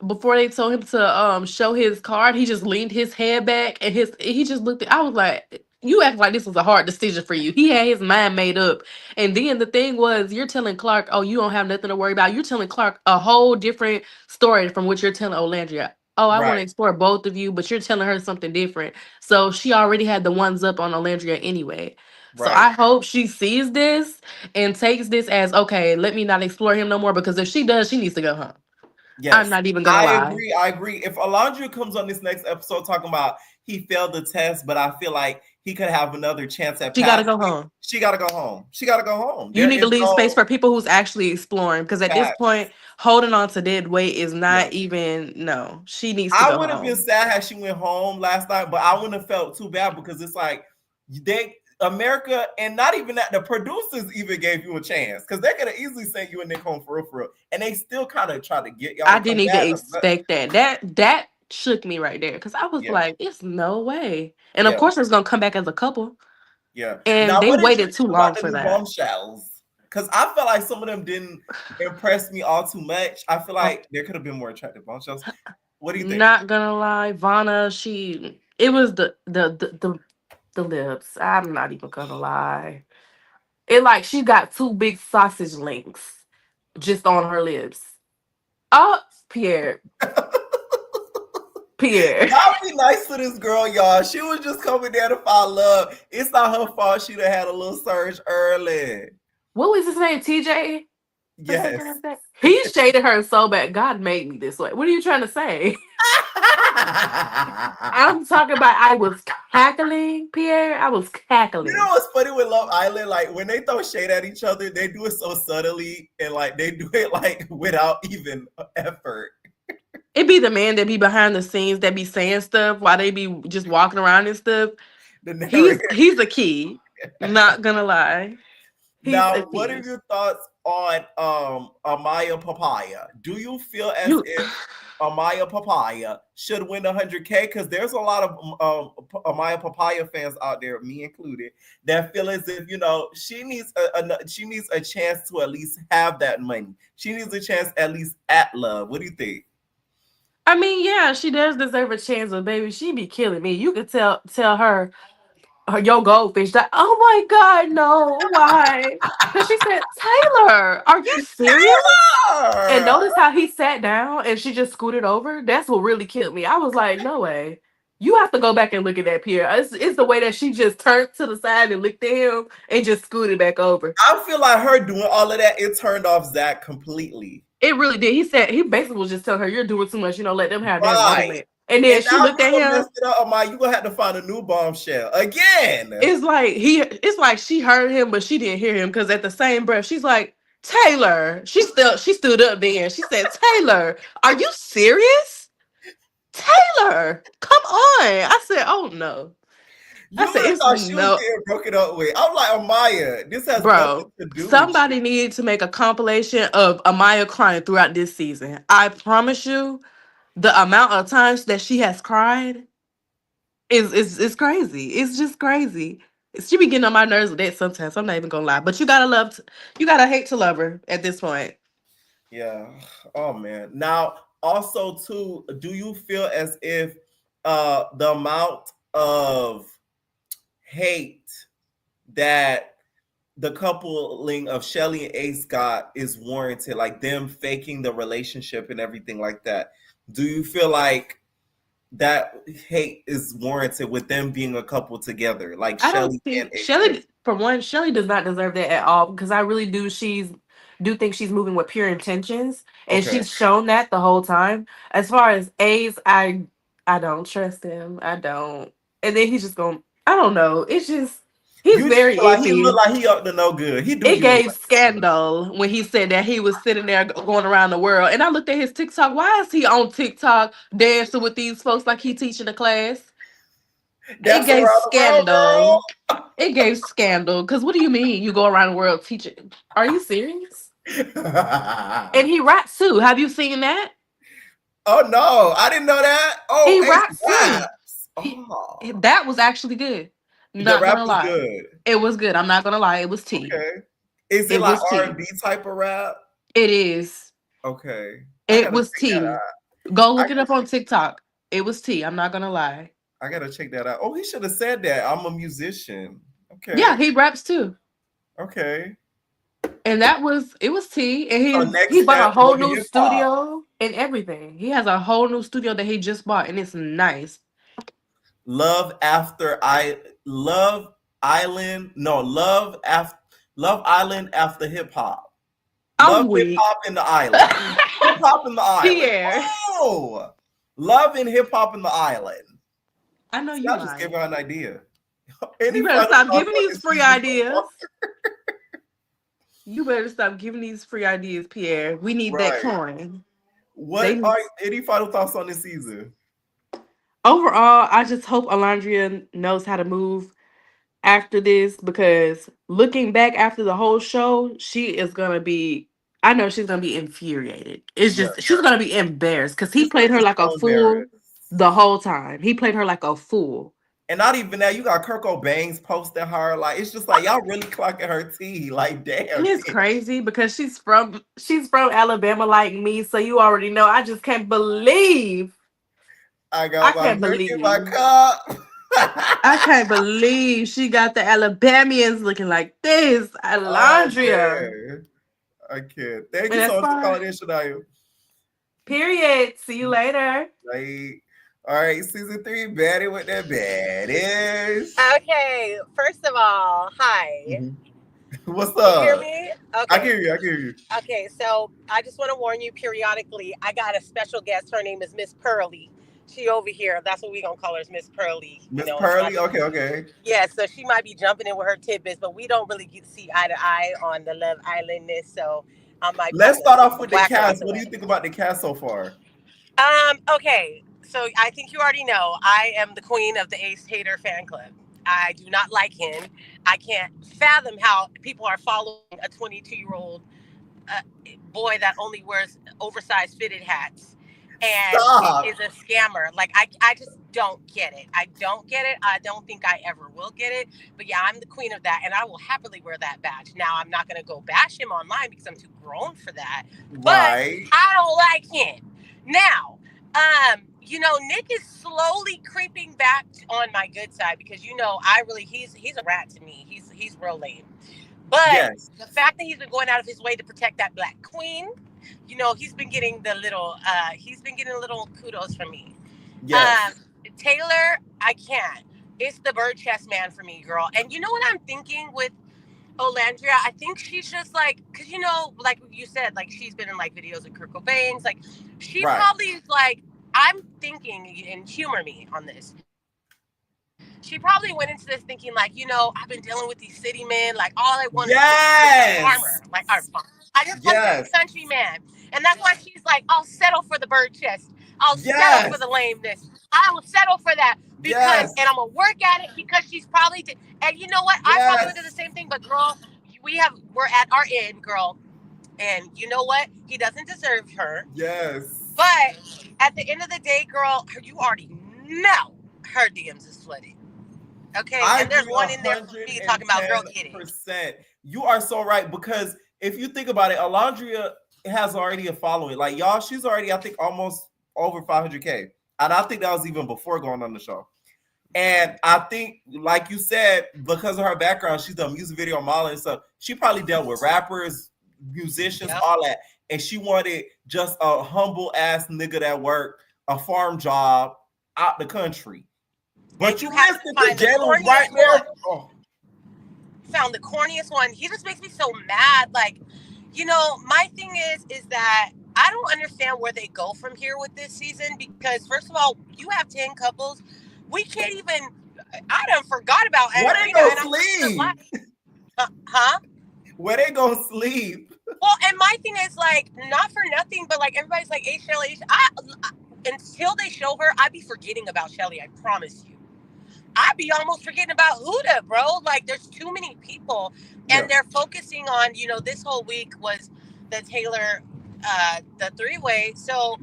before they told him to show his card? He just leaned his head back and he just looked I was like, you act like this was a hard decision for you. He had his mind made up. And then the thing was, you're telling Clark, oh, you don't have nothing to worry about. You're telling Clark a whole different story from what you're telling Alundrea. Oh, I want to explore both of you, but you're telling her something different. So she already had the ones up on Alundrea anyway. So I hope she sees this and takes this as, okay, let me not explore him no more, because if she does, she needs to go home. Yes. I'm not even gonna lie. I agree. If Alundrea comes on this next episode talking about he failed the test, but I feel like he could have another chance at She gotta go home. She gotta go home. She gotta go home. You need to leave space for people who's actually exploring, because at this point, holding on to dead weight is not even, no. She needs to go home. I would have been sad had she went home last night, but I wouldn't have felt too bad because it's like America, and not even that, the producers even gave you a chance because they could have easily sent you a Nick home for real, and they still kind of try to get y'all. I didn't even expect that. That shook me right there because I was like, "It's no way." And of course, it's gonna come back as a couple. Yeah, and now, they waited too long for that. Bombshells, because I felt like some of them didn't impress me all too much. I feel like there could have been more attractive bombshells. What do you think? Not gonna lie, Vanna. It was the lips. I'm not even gonna lie. It like she got two big sausage links. just on her lips. Oh, Pierre. Pierre. Y'all be nice to this girl, y'all. She was just coming there to find love. It's not her fault she done had a little surge early. What was his name? TJ? Yes. He shaded her so bad. God made me this way. What are you trying to say? I'm talking about I was cackling, Pierre. I was cackling. You know what's funny with Love Island? Like when they throw shade at each other, they do it so subtly and like they do it like without even effort. It be the man that be behind the scenes that be saying stuff while they be just walking around and stuff. He's a key. Not gonna lie. Now, what are your thoughts on Amaya Papaya? Do you feel as if Amaya Papaya should win 100K? Because there's a lot of Amaya Papaya fans out there, me included, that feel as if she needs a chance to at least have that money. She needs a chance at least at love. What do you think? I mean, yeah, she does deserve a chance, but baby, she be killing me. You could tell her your goldfish that, oh my God, no, why? Because she said, Taylor, are you serious? Taylor! And notice how he sat down and she just scooted over. That's what really killed me. I was like, no way. You have to go back and look at that, Pierre. It's the way that she just turned to the side and looked at him and just scooted back over. I feel like her doing all of that, it turned off Zach completely. It really did. He basically was just telling her, you're doing too much, let them have that moment. And then she looked at him. Messed it up, Amaya, you gonna have to find a new bombshell again. It's like she heard him, but she didn't hear him because at the same breath, she's like, Taylor. She stood up then. She said, Taylor, are you serious? Taylor, come on. I said, oh no. I said, thought she was getting broken up with. I'm like, Amaya, this has nothing to do somebody needed to make a compilation of Amaya crying throughout this season. I promise you, the amount of times that she has cried is crazy. It's just crazy. She be getting on my nerves with that sometimes. I'm not even gonna lie. But you gotta hate to love her at this point. Yeah. Oh man. Now, also too, do you feel as if the amount of hate that the coupling of Shelly and Ace got is warranted, like them faking the relationship and everything like that? Do you feel like that hate is warranted with them being a couple together? Like Shelly and Ace. Shelly, for one, Shelly does not deserve that at all because I really do think she's moving with pure intentions, and she's shown that the whole time. As far as Ace, I don't trust him. I don't. And then he's just going, I don't know. It's just he's very iffy. He looked like he up to no good. It gave scandal when he said that he was sitting there going around the world. And I looked at his TikTok. Why is he on TikTok dancing with these folks like he teaching a class? It gave scandal. It gave scandal. Because what do you mean you go around the world teaching? Are you serious? And he raps too. Have you seen that? Oh no, I didn't know that. Oh, he raps too. That was actually good. Not gonna lie. Good. It was good. I'm not gonna lie. It was tea. Okay. Is it like R&B type of rap? It is. Okay. It was tea. Go look it up on TikTok. It was tea. I'm not gonna lie. I gotta check that out. Oh, he should have said that. I'm a musician. Okay. Yeah, he raps too. Okay. And it was tea. And he bought a whole new studio and everything. He has a whole new studio that he just bought, and it's nice. Love Island after hip hop. Love hip hop in the island. Hip hop in the island. Pierre. Oh, love and hip hop in the island. I know you. I just gave her an idea. You better stop giving these free ideas. You better stop giving these free ideas, Pierre. We need that coin. What are any final thoughts on this season? Overall, I just hope Alundrea knows how to move after this, because looking back after the whole show, I know she's gonna be infuriated. It's just she's gonna be embarrassed because he played her like a fool the whole time. He played her like a fool. And not even that, you got Coco Bangs posting her. Like, it's just like y'all really clocking her tea. Like, damn. It's crazy because she's from Alabama like me, so you already know. I just can't believe. I can't believe my cup. I can't believe she got the Alabamians looking like this. Alundrea. I can't. Thank And you that's so much for fine. calling in, Shania. Period. See you later. Right. All right, season 3, Baddie with that baddies. Okay, first of all, hi. What's Can you hear up? me? I can Okay. hear you. I can hear you. Okay, so I just want to warn you periodically. I got a special guest. Her name is Miss Pearly. She over here. That's what we gonna call her, is Miss Pearly. Miss And Pearly? Okay. yeah, so she might be jumping in with her tidbits, but we don't really get to see eye to eye on the Love Islandness. So I might Let's probably start off with the whack her out cast. the What do way. you think about the cast so far? Okay. So I think you already know I am the queen of the Ace Hater fan club. I do not like him. I can't fathom how people are following a 22-year-old boy that only wears oversized fitted hats and Stop. is a scammer. Like, I just don't get it. I don't get it. I don't think I ever will get it. But yeah, I'm the queen of that, and I will happily wear that badge. Now, I'm not going to go bash him online because I'm too grown for that. But Right. I don't like him. Now, Nick is slowly creeping back on my good side because he's a rat to me. He's real lame. But the fact that he's been going out of his way to protect that black queen, he's been getting a little kudos from me. Yes. Taylor, I can't. It's the bird chest man for me, girl. And you know what I'm thinking with Alundrea? I think she's just like, because like you said, like she's been in like videos of Kurt Cobain's, like she probably is like, I'm thinking, and humor me on this. She probably went into this thinking like, I've been dealing with these city men, like all I want is a farmer, like I just want this country man, and that's why she's like, I'll settle for the bird chest, I'll settle for the lameness, I will settle for that because, and I'm gonna work at it because she's probably, and you know what, I probably would do the same thing, but girl, we're at our end, girl, and you know what, he doesn't deserve her. But at the end of the day, girl, you already know her DMs is flooded. Okay, and there's one in there for me talking about girl get it. You are so right, because if you think about it, Alundrea has already a following. Like y'all, she's already, I think, almost over 500K. And I think that was even before going on the show. And I think, like you said, because of her background, she's done music video modeling and stuff. She probably dealt with rappers, musicians, all that. And she wanted just a humble ass nigga that worked a farm job out the country. But you missed it. The Jalen was right there. Oh. Found the corniest one. He just makes me so mad. Like, my thing is that I don't understand where they go from here with this season, because first of all, you have 10 couples. We can't even. I done forgot about. Where they go sleep? Huh? Where they go sleep? Well, and my thing is like, not for nothing, but like everybody's like, hey, Shelly. Until they show her, I'd be forgetting about Shelly. I promise you. I'd be almost forgetting about Huda, bro. Like, there's too many people, and they're focusing on, this whole week was the Taylor, the three-way. So,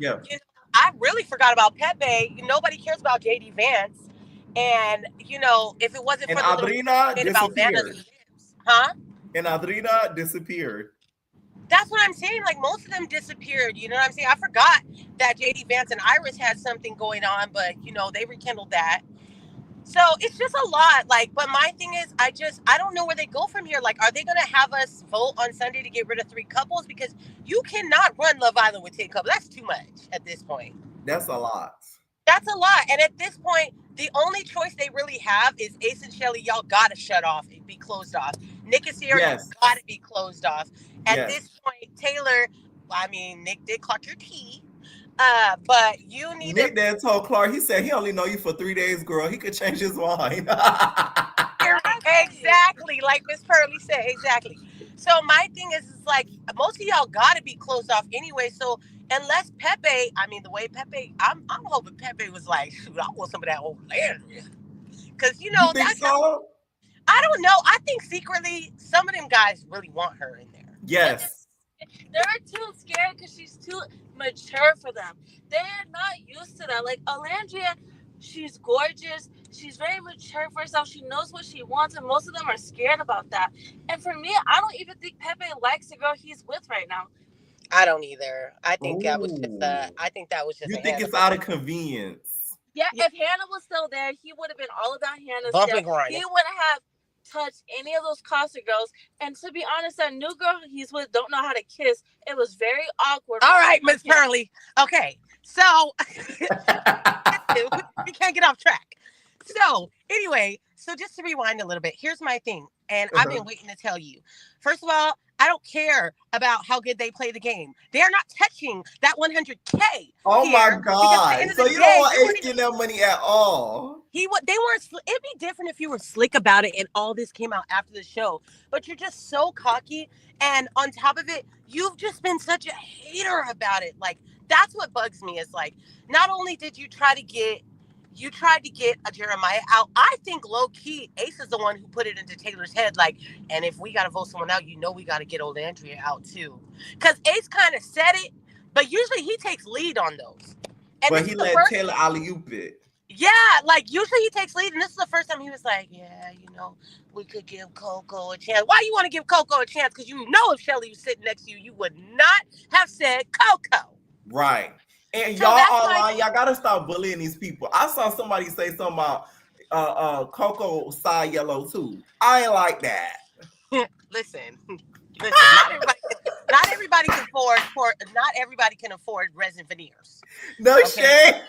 I really forgot about Pepe. Nobody cares about JD Vance, and if it wasn't for the Adrina about Vanna's lips, huh? And Adrina disappeared. That's what I'm saying. Like, most of them disappeared. You know what I'm saying? I forgot that JD Vance and Iris had something going on, but they rekindled that. So it's just a lot. Like, but my thing is, I don't know where they go from here. Like, are they going to have us vote on Sunday to get rid of 3 couples? Because you cannot run Love Island with 10 couples. That's too much at this point. That's a lot. That's a lot. And at this point, the only choice they really have is Ace and Shelly. Y'all got to shut off and be closed off. Nick and Sierra, got to be closed off. At this point, Taylor, Nick did clock your tea. But you need Nick then told Clark, he said he only know you for 3 days, girl. He could change his mind. Exactly, like Miss Pearly said, exactly. So my thing is like, most of y'all gotta be closed off anyway. So unless Pepe, the way Pepe, I'm hoping Pepe was like, shoot, I want some of that old land. Because you think so? I don't know. I think secretly some of them guys really want her in there. Yes. They're too scared because she's too mature for them. They're not used to that. Like Alundrea, she's gorgeous. She's very mature for herself. She knows what she wants, and most of them are scared about that. And for me, I don't even think Pepe likes the girl he's with right now. I don't either. I think that was just. You think it's out of convenience? Yeah, if Hannah was still there, he would have been all about Hannah's bumping stuff. grinding. He would have touch any of those Casa girls. And to be honest, that new girl he's with don't know how to kiss. It was very awkward. All right, Miss Pearly. Okay, so we can't get off track. So anyway, so just to rewind a little bit, here's my thing, and I've been waiting to tell you. First of all, I don't care about how good they play the game. They are not touching that 100K. Oh my God! So you don't want Ace getting that money at all? They weren't. It'd be different if you were slick about it and all this came out after the show. But you're just so cocky, and on top of it, you've just been such a hater about it. Like that's what bugs me. Is like, not only did you tried to get a Jeremiah out. I think low key, Ace is the one who put it into Taylor's head. Like, and if we got to vote someone out, we got to get Alundrea out too. Because Ace kind of said it, but usually he takes lead on those. And but he let Taylor alley-oop it. Yeah, like usually he takes lead, and this is the first time he was like, yeah, we could give Coco a chance. Why you want to give Coco a chance? Because if Shelly was sitting next to you, you would not have said Coco. Right. And so y'all online, y'all gotta stop bullying these people. I saw somebody say something about Coco side yellow too. I ain't like that. Listen, not everybody can afford resin veneers. No shade.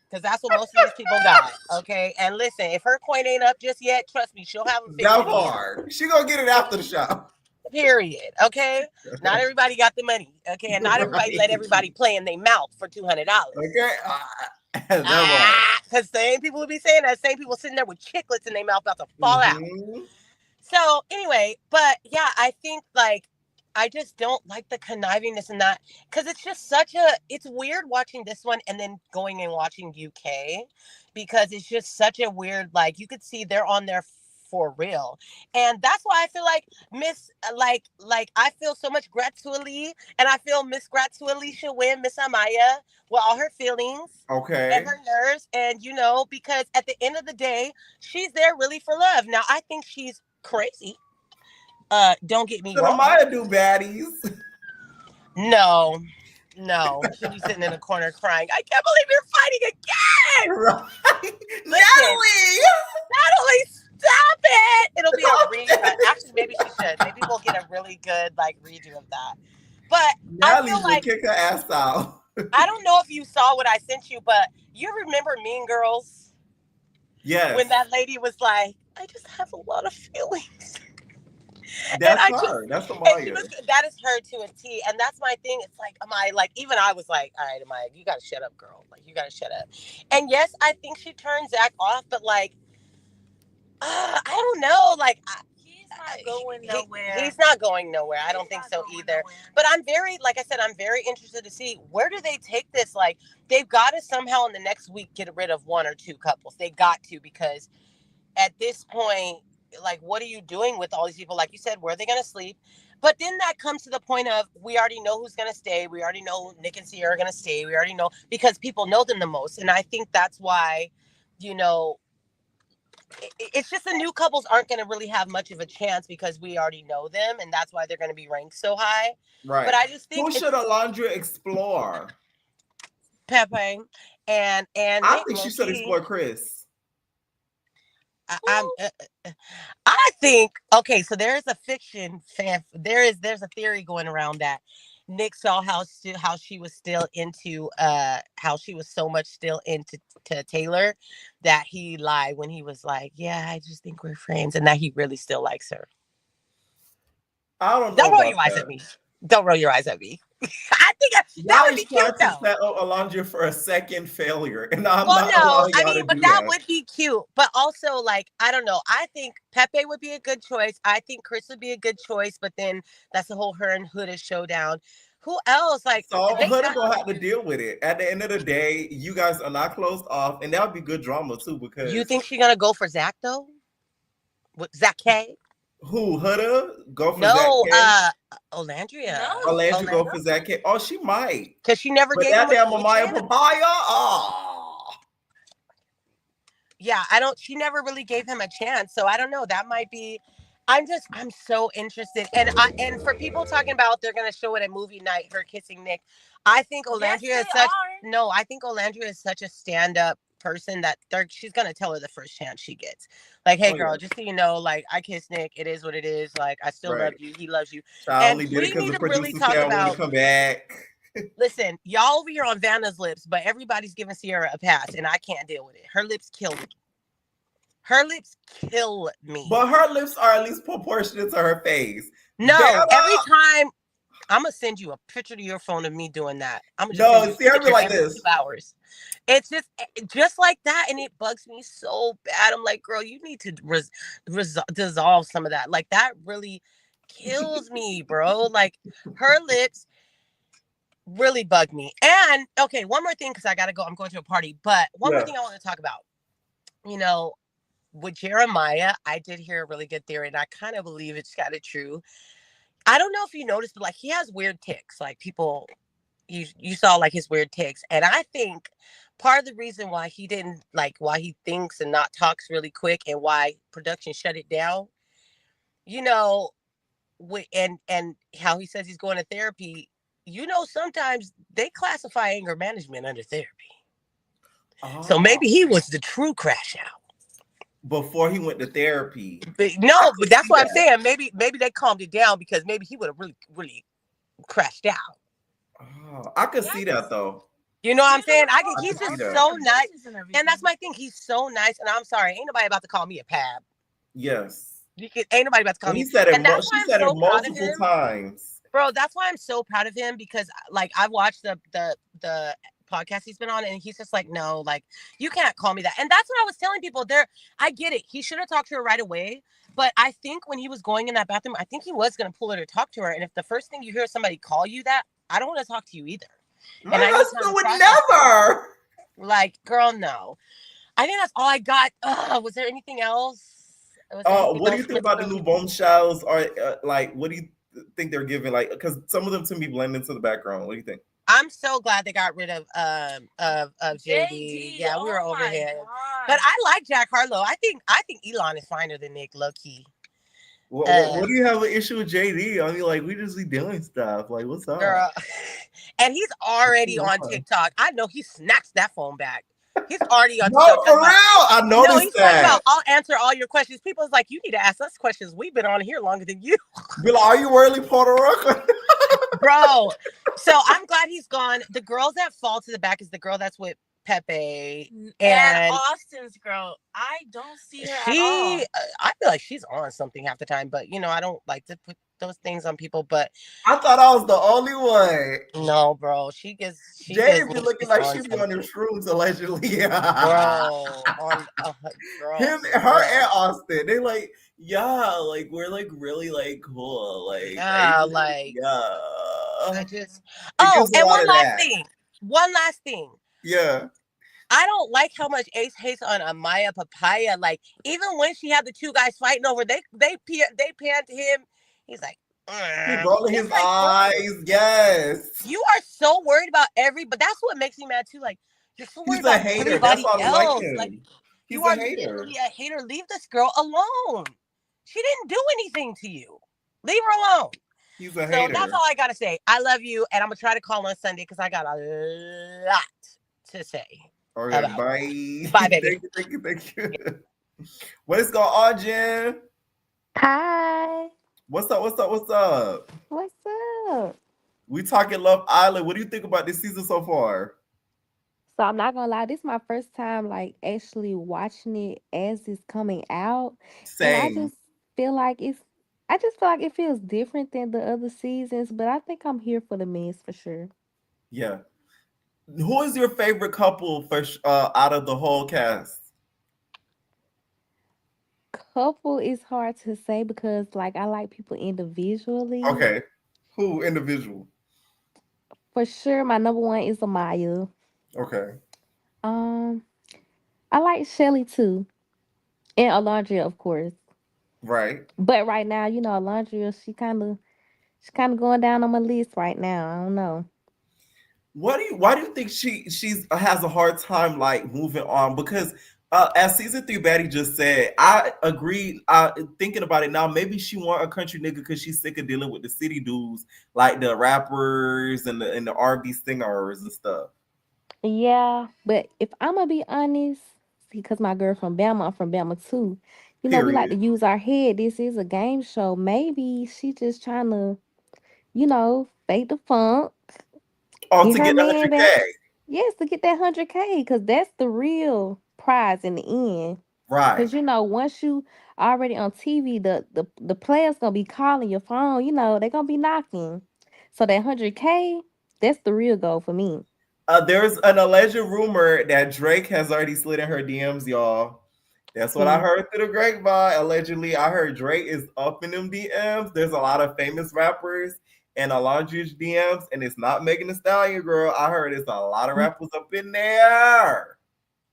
Because that's what most of these people got. Okay. And listen, if her coin ain't up just yet, trust me, she'll have them fixed. That hard. She gonna get it after the show. Period. Okay. Not everybody got the money. Okay. And not everybody let everybody play in their mouth for $200. Okay. Because same people will be saying that. Same people sitting there with chiclets in their mouth about to fall out. So anyway, but yeah, I think I just don't like the connivingness in that because it's just it's weird watching this one and then going and watching UK because it's just such a weird, you could see they're on there for real. And that's why I feel I feel so much gratitude and I feel Miss Gratitude should win Miss Amaya with all her feelings. Okay. And her nerves. And, because at the end of the day, she's there really for love. Now, I think she's crazy. Don't get me wrong. Amaya do baddies. No. She'll be sitting in a corner crying. I can't believe you're fighting again. Right. Natalie, stop it. It'll be a rerun. Actually, maybe she should. Maybe we'll get a really good redo of that. But Natalie will kick her ass out. I don't know if you saw what I sent you, but you remember Mean Girls? Yes. When that lady was like, I just have a lot of feelings. That's her. That's Amaya. That is her to a T. And that's my thing. It's even I was like, all right, Amaya, you got to shut up, girl. You got to shut up. And yes, I think she turned Zach off, but I don't know. He's not going nowhere. He's not going nowhere. I don't think so either. But I'm very interested to see where do they take this. They've got to somehow in the next week get rid of one or two couples. They got to, because at this point, what are you doing with all these people? Like you said, where are they going to sleep? But then that comes to the point of, we already know who's going to stay. We already know Nick and Sierra are going to stay. We already know, because people know them the most. And I think that's why, it's just the new couples aren't going to really have much of a chance because we already know them. And that's why they're going to be ranked so high. Right. But I just think, who should Alundrea explore? Pepe and I think she should explore Chris. I think, okay, so there's a fiction fan. There's a theory going around that Nick saw how she was still into how she was so much still into Taylor that he lied when he was like, yeah, I just think we're friends, and that he really still likes her. I don't know. Don't roll your eyes at me. Don't roll your eyes at me. I think that would be cute though. Settle Alundrea for a second failure, and I'm but that would be cute. But also, I don't know. I think Pepe would be a good choice. I think Chris would be a good choice. But then that's the whole her and Huda showdown. Who else? So Huda gonna have to deal with it. At the end of the day, you guys are not closed off, and that would be good drama too. Because you think she's gonna go for Zach though? With Zach K? Who, Huda? Go for Zach K? Alundrea. No. Alundrea go for Zach K. Oh, she might. Because she never gave that damn Amaya papaya. Oh. Yeah, she never really gave him a chance. So I don't know. That might be. I'm so interested. And for people talking about they're gonna show it at movie night, her kissing Nick. I think Alundrea is such a stand-up person that she's gonna tell her the first chance she gets. Like, hey, girl, just so you know, like, I kissed Nick. It is what it is. Like, I still love you. He loves you. I And only did we it because need the to really producers talk said I want to about. come back. Listen, y'all over here on Vanna's lips, but everybody's giving Sierra a pass, and I can't deal with it. Her lips kill me. Her lips kill me. But her lips are at least proportionate to her face. No, Vanna, every time I'm gonna send you a picture to your phone of me doing that. I'm gonna just send you a Sierra picture like every this. 2 hours. It's just like that, and it bugs me so bad. I'm like, girl, you need to dissolve some of that. Like, that really kills me, bro. Like, her lips really bug me. And okay, one more thing, because I gotta go. I'm going to a party, but one more thing I want to talk about. You know, with Jeremiah, I did hear a really good theory, and I kind of believe it's kind of true. I don't know if you noticed, but like, he has weird tics. Like, people, you saw like his weird tics, and I think part of the reason why he didn't why he thinks and not talks really quick, and why production shut it down, you know, and how he says he's going to therapy. You know, sometimes they classify anger management under therapy. So maybe he was the true crash out before he went to therapy. But that's what I'm saying. Maybe they calmed it down, because maybe he would have really crashed out. Oh, I could see that though. You know what I'm saying? He's just so nice, and that's my thing. He's so nice, and I'm sorry, ain't nobody about to call me a pab. Yes. Ain't nobody about to call me. He said it. And that's why she said it multiple times. Bro, that's why I'm so proud of him, because like, I've watched the podcast he's been on, and he's just like, no, like, you can't call me that. And that's what I was telling people there. I get it. He should have talked to her right away. But I think when he was going in that bathroom, I think he was going to pull her to talk to her. And if the first thing you hear somebody call you that, I don't want to talk to you either. My husband would never. Like, girl, no. I think that's all I got. Was there anything else? What do you think about the new bombshells? Or like, what do you think they're giving? Like, because some of them to me blend into the background. What do you think? I'm so glad they got rid of JD. Yeah, we were over here. But I like Jack Harlow. I think Elon is finer than Nick, low key. What do you have an issue with JD? I mean, like, we just be doing stuff. Like, what's up? Girl. And he's already on TikTok. I know he snatched that phone back. He's already on TikTok. For real? I noticed he's that. About, I'll answer all your questions. People's like, you need to ask us questions. We've been on here longer than you. Be like, are you really Puerto Rico? Bro. So I'm glad he's gone. The girls that fall to the back is the girl that's with Pepe and Austin's girl. I don't see her at all. I feel like she's on something half the time, but you know, I don't like to put those things on people. But I thought I was the only one. No, bro. She Jay be looking like she be on them shrooms allegedly. Bro, her and Austin, they like, yeah, like, we're like really like cool, like, yeah, like, yeah. I just and one last thing. Yeah. I don't like how much Ace hates on Amaya Papaya. Like, even when she had the two guys fighting over, they panned to him. He's like, he's rolling his eyes. Yes. You are so worried about but that's what makes me mad too. Like, you're so worried about everybody else. Like, you are literally a hater. Leave this girl alone. She didn't do anything to you. Leave her alone. He's a hater. So that's all I gotta say. I love you, and I'm gonna try to call on Sunday because I got a lot to say. All right, bye. Bye, baby. Thank you. What is going on, Jen? Hi. What's up? What's up? We talking Love Island. What do you think about this season so far? So I'm not gonna lie, this is my first time like actually watching it as it's coming out. Same. And I just feel like it feels different than the other seasons, but I think I'm here for the men's for sure. Yeah. Who is your favorite couple for out of the whole cast? Couple is hard to say because like I like people individually. Okay. Who individual? For sure, my number one is Amaya. Okay. I like Shelly too. And Alundrea, of course. Right. But right now, you know, Alundrea, she kind of going down on my list right now. I don't know. Why do you think she has a hard time like moving on? Because as season 3 Baddie just said, I agree. Thinking about it now, maybe she want a country nigga because she's sick of dealing with the city dudes, like the rappers and the R&B singers and stuff. Yeah, but if I'm gonna be honest, because my girl from Bama, I'm from Bama too. We like to Period. use our head. This is a game show. Maybe she just trying to, fake the funk, Oh, get to her get the man back. 100K. Yes, to get that 100K, because that's the real prize in the end. Right. Because once you already on TV, the players gonna be calling your phone. They gonna be knocking. So that 100K, that's the real goal for me. There's an alleged rumor that Drake has already slid in her DMs, y'all. That's what I See, heard through the grapevine. Allegedly, I heard Drake is up in them DMs. There's a lot of famous rappers in Alundrea's DMs, and it's not Megan Thee Stallion, girl. I heard it's a lot of rappers up in there.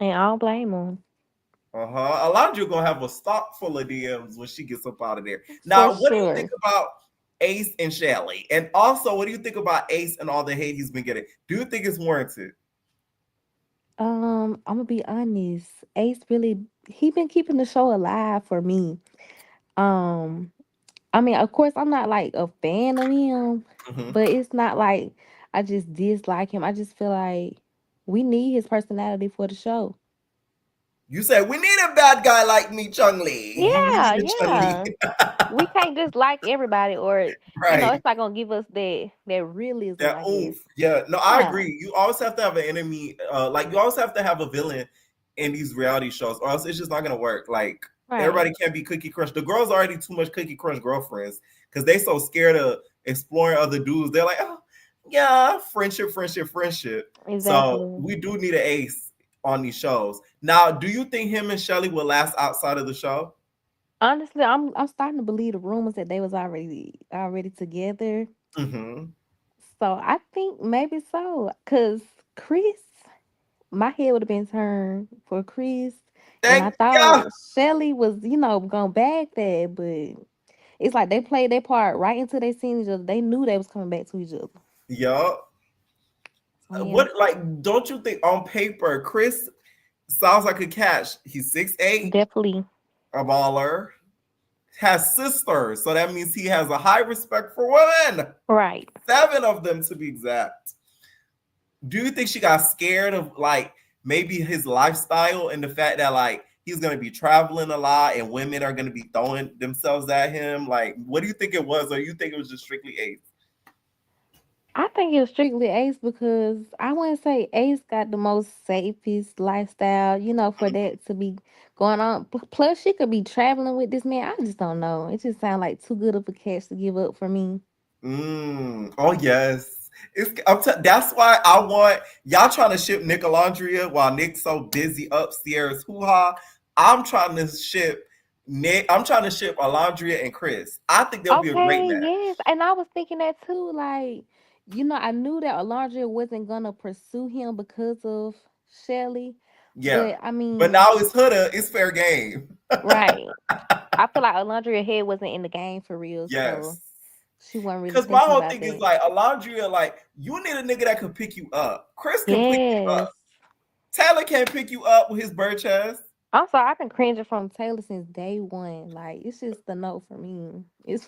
and I don't blame them Alondra gonna have a stock full of DMs when she gets up out of there. for Now, what do you think sure. about Ace and Shelly? And also, what do you think about Ace and all the hate he's been getting? Do you think it's warranted? I'm gonna be honest. Ace really he been keeping the show alive for me. Um, I mean, of course, I'm not like a fan of him, Mhm. but it's not like I just dislike him. I just feel like we need his personality for the show. You said we need a bad guy like me, Chung Lee. We Yeah, need a Chung Lee. yeah. We can't just like everybody, or Right. it's not gonna give us that realism, That I guess. oomph. Yeah. No, I Yeah, agree. You always have to have an enemy. Like you always have to have a villain in these reality shows, or else it's just not gonna work. Like right. everybody can't be Cookie Crush. The girls already too much Cookie Crush girlfriends because they so scared of exploring other dudes. They're like, oh yeah, friendship, friendship, friendship. So Exactly. we do need an ace on these shows. Now, do you think him and Shelly will last outside of the show? Honestly, I'm starting to believe the rumors that they was already together. Mm-hmm. So I think maybe so. Cause Chris, my head would have been turned for Chris. And I Thank you. thought Shelly was, gonna back that, but it's like they played their part right into they seen each other. They knew they was coming back to each other. Yup. So yeah, What like don't you think on paper Chris sounds like a catch? He's 6'8", definitely. a baller, has sisters, so that means he has a high respect for women. Right. 7 of them to be exact. Do you think she got scared of like maybe his lifestyle and the fact that like he's gonna be traveling a lot and women are gonna be throwing themselves at him? Like, what do you think it was, or you think it was just strictly Ace? I think it was strictly Ace because I wouldn't say Ace got the most safest lifestyle, for that to be going on. Plus, she could be traveling with this man. I just don't know. It just sounds like too good of a catch to give up for me. Oh yes. That's why I want y'all trying to ship Nick Alundrea while Nick's so busy upstairs hoo-ha. I'm trying to ship Nick. I'm trying to ship Alundrea and Chris. I think they'll be a great Okay, match. yes. And I was thinking that too. Like, I knew that Alondra wasn't gonna pursue him because of Shelly. Yeah. But I But mean, now it's Huda, it's fair game. right. I feel like Alondra head wasn't in the game for real, so Yes. she wasn't really Because my thinking whole about thing is that. like Alondrea, like, you need a nigga that can pick you up. Chris can pick you Yes. up. Taylor can't pick you up with his bird chest. I'm sorry, I've been cringing from Taylor since day one. Like, it's just the no for me. It's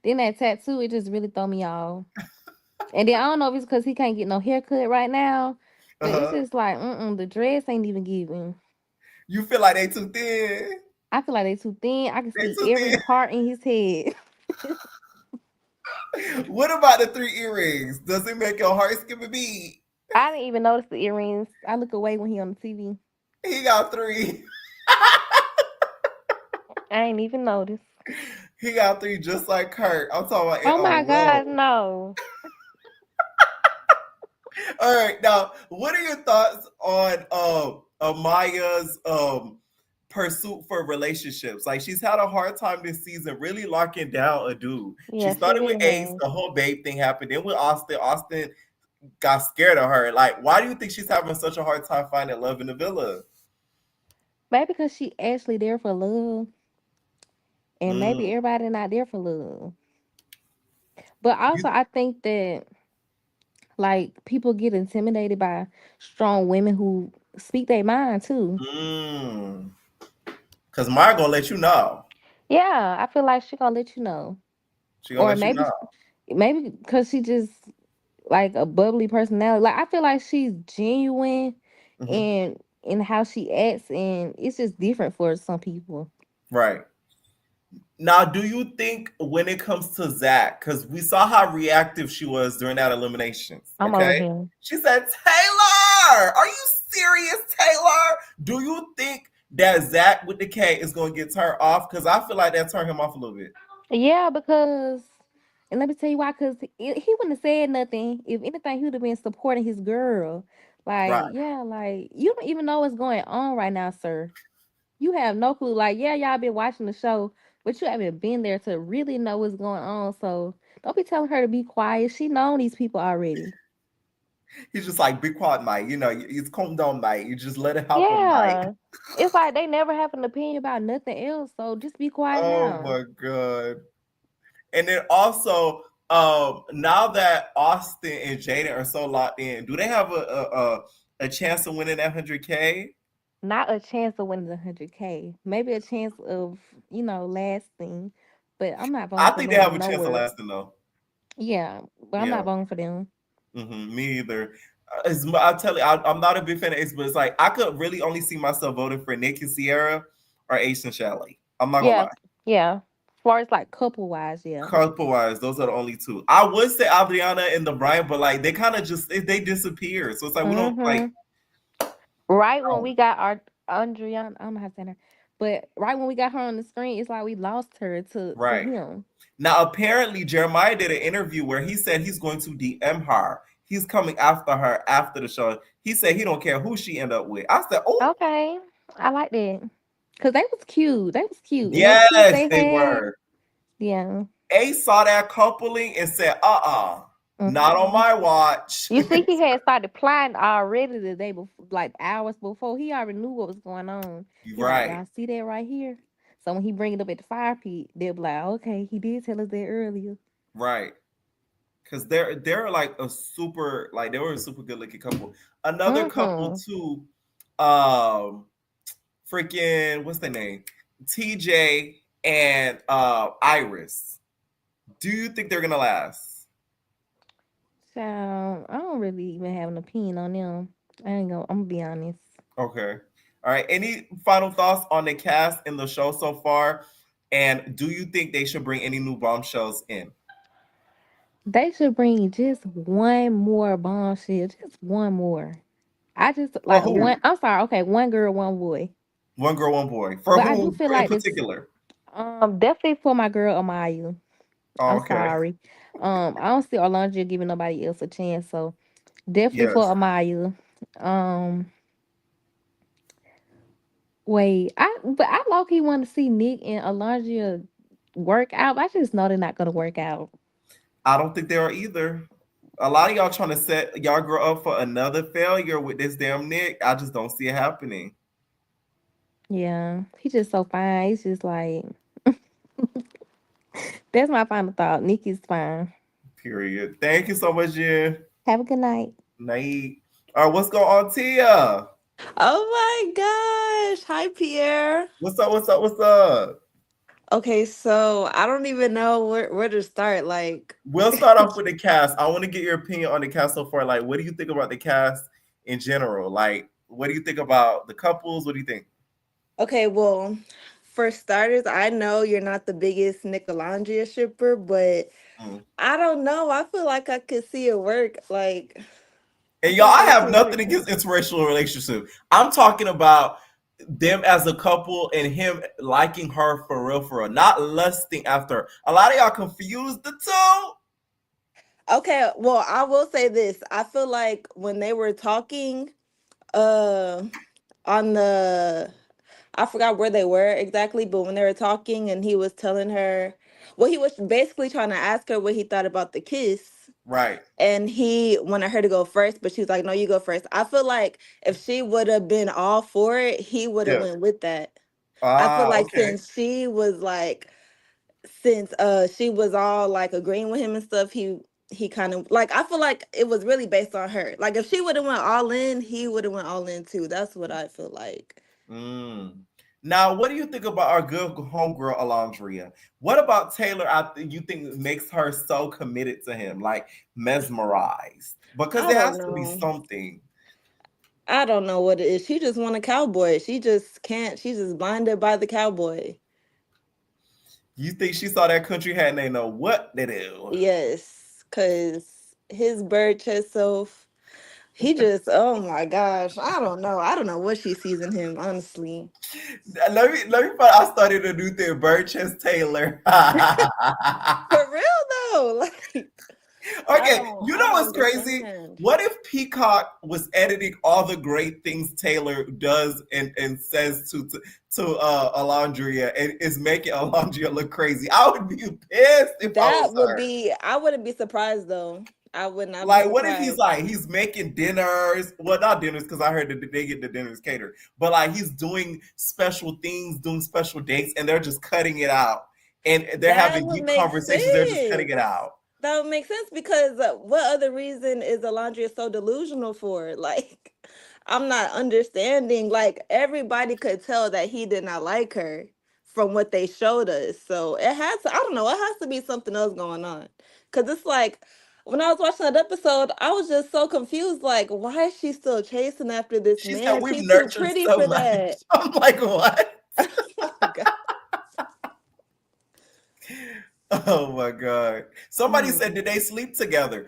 then that tattoo, it just really throw me off. And then I don't know if it's because he can't get no haircut right now, but it's Uh-huh. just like, the dress ain't even giving. You feel like they too thin. I feel like they too thin. I can They see too every thin. part in his head. What about the 3 earrings? Does it make your heart skip a beat? I didn't even notice the earrings. I look away when he on the TV. He got 3. I ain't even notice. He got 3 just like Kurt. I'm talking about in Oh a my row. God, no. All right, now what are your thoughts on Amaya's pursuit for relationships? Like she's had a hard time this season, really locking down a dude. She Yeah, she started with really Ace, has. the whole babe thing happened. Then with Austin, Austin got scared of her. Like, why do you think she's having such a hard time finding love in the villa? Maybe because she actually there for love. And maybe Mm. everybody not there for love. But also You, I think that like people get intimidated by strong women who speak their mind too. mm. Cause Maya gonna let you know. Yeah, I feel like she gonna let you know. She gonna Or let you know. maybe because she just like a bubbly personality. Like I feel like she's genuine Mhm. and in how she acts, and it's just different for some people. Right. Now, do you think when it comes to Zach, because we saw how reactive she was during that eliminations, I'm over okay? him. She said, Taylor, are you serious, Taylor? Do you think that Zach with the K is going to get turned off? Because I feel like that turned him off a little bit. Yeah, because and let me tell you why. Because he wouldn't have said nothing. If anything, he would have been supporting his girl. Like, Right. yeah, like you don't even know what's going on right now, sir. You have no clue. Like, yeah, y'all been watching the show, but you haven't been there to really know what's going on. So don't be telling her to be quiet. She known these people already. He's just like, be quiet, mate. You know, it's calm down, mate. You just let it happen, mate. Yeah. It's like they never have an opinion about nothing else. So just be quiet Oh now. my God. And then also, now that Austin and Jaden are so locked in, do they have a chance of winning that 100K? Not a chance of winning the 100K. Maybe a chance of, lasting. But I'm not I voting for think they have them a chance of nowhere. lasting though. Yeah, but I'm not Yeah. voting for them. Me either. I tell you, I'm not a big fan of Ace, but it's like I could really only see myself voting for Nick and Sierra or Ace and Chalet. I'm not gonna Yeah, lie. yeah. As far as like couple wise, yeah. Couple wise, those are the only two. I would say Adriana and the Brian, but like they kind of just they disappear. So it's like we don't like. Mm-hmm. Right when we got our Andrea, I don't know how to say her, but right when we got her on the screen, it's like we lost her to Right. him. Now, apparently, Jeremiah did an interview where he said he's going to DM her. He's coming after her after the show. He said he don't care who she end up with. I said, oh, Okay, I like that because they was cute. They was cute, and that kiss yes, they they had, were. yeah. Ace saw that coupling and said, not on Hmm. my watch. You see, he had started plotting already the day before, like hours before. He already knew what was going on. He like, Right, y'all see that right here? So when he bring it up at the fire pit, they'll be like, okay, he did tell us that earlier. right. Because they're like a super, like they were a super good looking couple. Another couple Mm-hmm. too, um, freaking what's their name? TJ and Iris. Do you think they're gonna last? So I don't really even have an opinion on them. I ain't gonna. I'm gonna be honest. Okay. All right. Any final thoughts on the cast in the show so far? And do you think they should bring any new bombshells in? They should bring just one more bombshell, just one more. I just For like who? one. I'm sorry. Okay, one girl, one boy. One girl, one boy. For But I do who feel in like this. particular? Definitely for my girl Amaya. Oh, I'm okay. sorry. I don't see Alundrea giving nobody else a chance. So definitely for Yes. Amaya. Um, wait, I low key want to see Nick and Alundrea work out. I just know they're not gonna work out. I don't think they are either. A lot of y'all trying to set y'all girl up for another failure with this damn Nick. I just don't see it happening. Yeah, he's just so fine. He's just like that's my final thought. Nick is fine. Period. Thank you so much, Jen. Have a good night. Night. All right, what's going on, Tia? Oh my gosh. Hi, Pierre. What's up? What's up? What's up? Okay, so I don't even know where to start. Like, We'll start off with the cast. I want to get your opinion on the cast so far. Like, what do you think about the cast in general? Like, what do you think about the couples? What do you think? okay, well, for starters, I know you're not the biggest Nickelandria shipper, but Mm. I don't know. I feel like I could see it work. Like, I And feel y'all, like I I could see have it nothing working. against interracial relationship. I'm talking about them as a couple and him liking her for real, not lusting after her. A lot of y'all confuse the two. Okay, well, I will say this. I feel like when they were talking, uh, on the I forgot where they were exactly, but when they were talking and he was telling her, well, he was basically trying to ask her what he thought about the kiss. Right. And he wanted her to go first, but she was like, no, you go first. I feel like if she would have been all for it, he would have Yeah. went with that. I feel Ah, like okay. since she was all like agreeing with him and stuff, he kind of like I feel like it was really based on her. Like if she would have went all in, he would have went all in too. That's what I feel like. Mm. Now, what do you think about our good homegirl Alundrea? What about Taylor? You think makes her so committed to him, like mesmerized? Because I there don't has to be know. something. I don't know what it is. She just want a cowboy. She just can't. She's just blinded by the cowboy. You think she saw that country hat and they know what to do? Yes, cause his bird chest self. He just. Oh my gosh. I don't know. I don't know what she sees in him. Honestly. Let me. I started a new thing. Burgess Taylor. For real though, like Okay, you I know don't what's crazy? understand. What if Peacock was editing all the great things Taylor does and says to Alundrea and is making Alundrea look crazy? I would be pissed if I was That would her. be. I wouldn't be surprised though. I would not be Like, what if surprised. he's making dinners? Well, not dinners because I heard that they get the dinners catered, but like he's doing special things, doing special dates, and they're just cutting it out, and they're That having would deep make conversations. They're just cutting it sense. out. That would make sense because what other reason is Alondria so delusional for? Like, I'm not understanding. Like, everybody could tell that he did not like her from what they showed us. So it has to, I don't know, it has to be something else going on. Because it's like, when I was watching that episode, I was just so confused. Like, why is she still chasing after this She said man? we've She's too nurtured pretty so for much. that. I'm like, what? Oh my God. Oh my god! Somebody said, Mm. did they sleep together?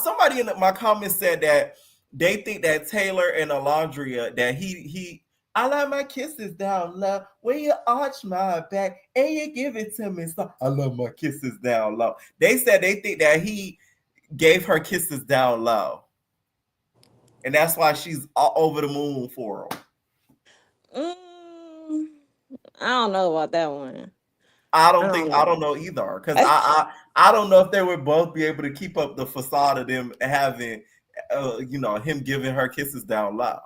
Somebody in my comments said that they think that Taylor and Alondria that he. I like my kisses down low when you arch my back and you give it to me. So I love my kisses down low. They said they think that he gave her kisses down low, and that's why she's all over the moon for him. Mm, I don't know about that one. I don't I know. don't know either because I don't know if they would both be able to keep up the facade of them having him giving her kisses down low.